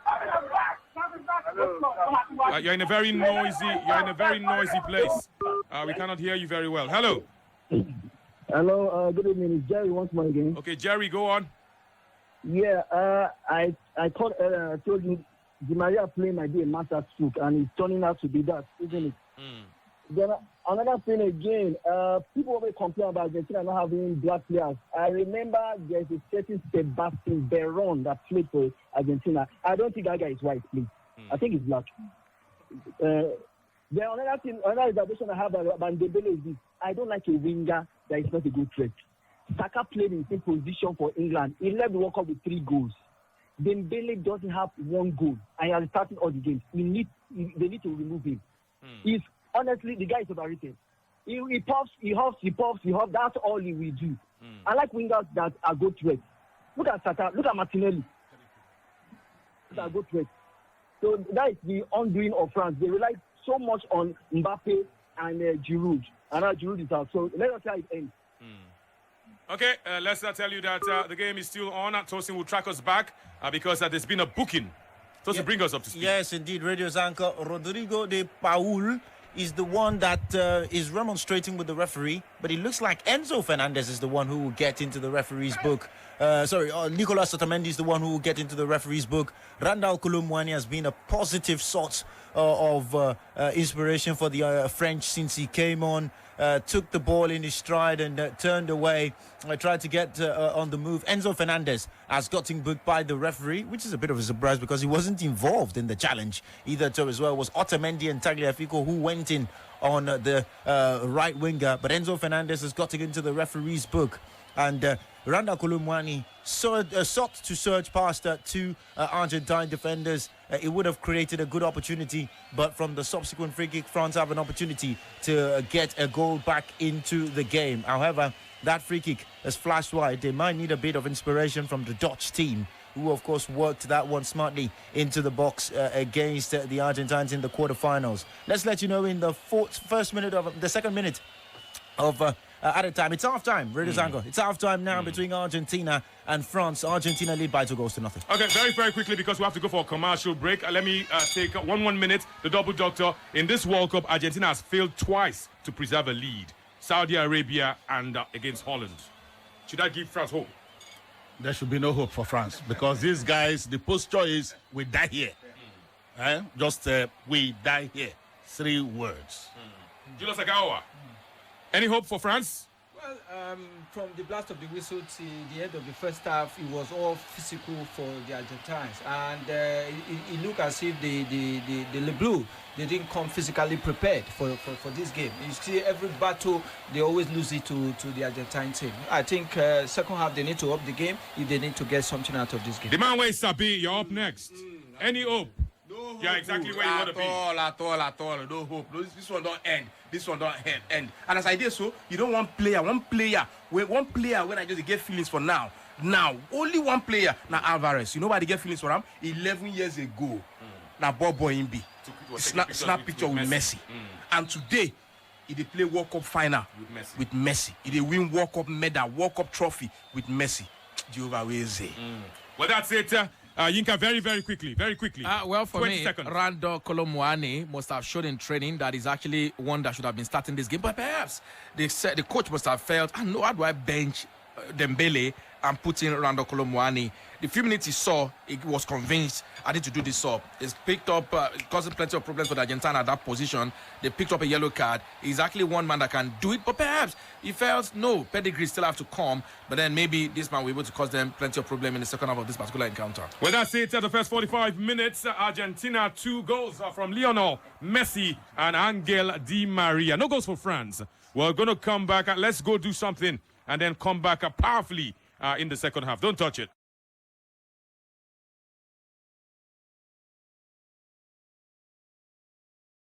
You're in a very noisy place. We cannot hear you very well. Hello. Hello. Good evening. It's Jerry once more again. Okay, Jerry, go on. Yeah. I told you, Di Maria play might be a master stroke, and it's turning out to be that, isn't it? Then another thing again, people always complain about Argentina not having black players. I remember there's a certain Sebastian Veron that played for Argentina. I don't think that guy is white, please. I think he's black. Then another observation I have about Dembélé is this. I don't like a winger that is not a good threat. Saka played in the same position for England. He left the World Cup with 3 goals. Dembélé doesn't have 1 goal, and he has started all the games. They need to remove him. He's honestly, the guy is overrated. He puffs, he huffs. That's all he will do. I like wingers that are good threats. Look at Saka. Look at Martínez. That are good threats. So that is the undoing of France. They rely so much on Mbappé and Giroud. And now Giroud is out. So let us see how it ends. Okay, let's tell you that the game is still on. Tosin will track us back because there's been a booking. Tosin, bring us up to speed. Yes, indeed. Radio's anchor Rodrigo de Paul is the one that is remonstrating with the referee, but it looks like Enzo Fernández is the one who will get into the referee's book. Nicolas Otamendi is the one who will get into the referee's book. Randal Kolo Muani has been a positive sort of inspiration for the French since he came on. Took the ball in his stride and turned away. Tried to get on the move. Enzo Fernández has gotten booked by the referee, which is a bit of a surprise because he wasn't involved in the challenge either. So as well was Otamendi and Tagliafico who went in on the right winger. But Enzo Fernández has gotten into the referee's book. And Randa Kolumwani sought to surge past two Argentine defenders. It would have created a good opportunity, but from the subsequent free kick, France have an opportunity to get a goal back into the game. However, that free kick has flashed wide. They might need a bit of inspiration from the Dutch team, who of course worked that one smartly into the box against the Argentines in the quarterfinals. Let's let you know in the second minute of at a time. It's half-time, Radio Zango. It's half-time now between Argentina and France. Argentina lead by 2-0. Okay, very, very quickly, because we have to go for a commercial break. Let me take 1 minute. The double doctor. In this World Cup, Argentina has failed twice to preserve a lead. Saudi Arabia and against Holland. Should I give France hope? There should be no hope for France because these guys, the posture is, we die here. We die here. 3 words. Julius Agawa. Any hope for France? Well, from the blast of the whistle to the end of the first half, it was all physical for the Argentines, and it looked as if the Le Bleu, they didn't come physically prepared for this game. You see, every battle they always lose it to the Argentine team. I think second half they need to up the game if they need to get something out of this game. The man way Sabi, you're up next. Any hope? No hope. Yeah, exactly where you want to be. At all. No hope. This one don't end. This one don't end. And as I did so, you don't want one player when I just get feelings for now. Now, only one player. Now Álvarez. You know why they get feelings for him? 11 years ago. Now Bobo Imbi. Snap picture with Messi. And today, he play World Cup final with Messi. He win World Cup medal, World Cup trophy with Messi. Jehovah Weze. Well, that's it. Yinka, very quickly. Well, for 20 me, seconds. Rando Kolomwani must have shown in training that he's actually one that should have been starting this game. But perhaps the coach must have felt, how do I bench Dembélé and put in Rando Kolomwani? The few minutes he saw, he was convinced, I need to do this sub. He's picked up, causing plenty of problems for the Argentina at that position. They picked up a yellow card. He's actually one man that can do it, but perhaps he felt, no, pedigree still have to come, but then maybe this man will be able to cause them plenty of problem in the second half of this particular encounter. Well, that's it. At the first 45 minutes, Argentina, 2 goals from Lionel Messi and Angel Di Maria. No goals for France. We're going to come back. Let's go do something and then come back powerfully in the second half. Don't touch it.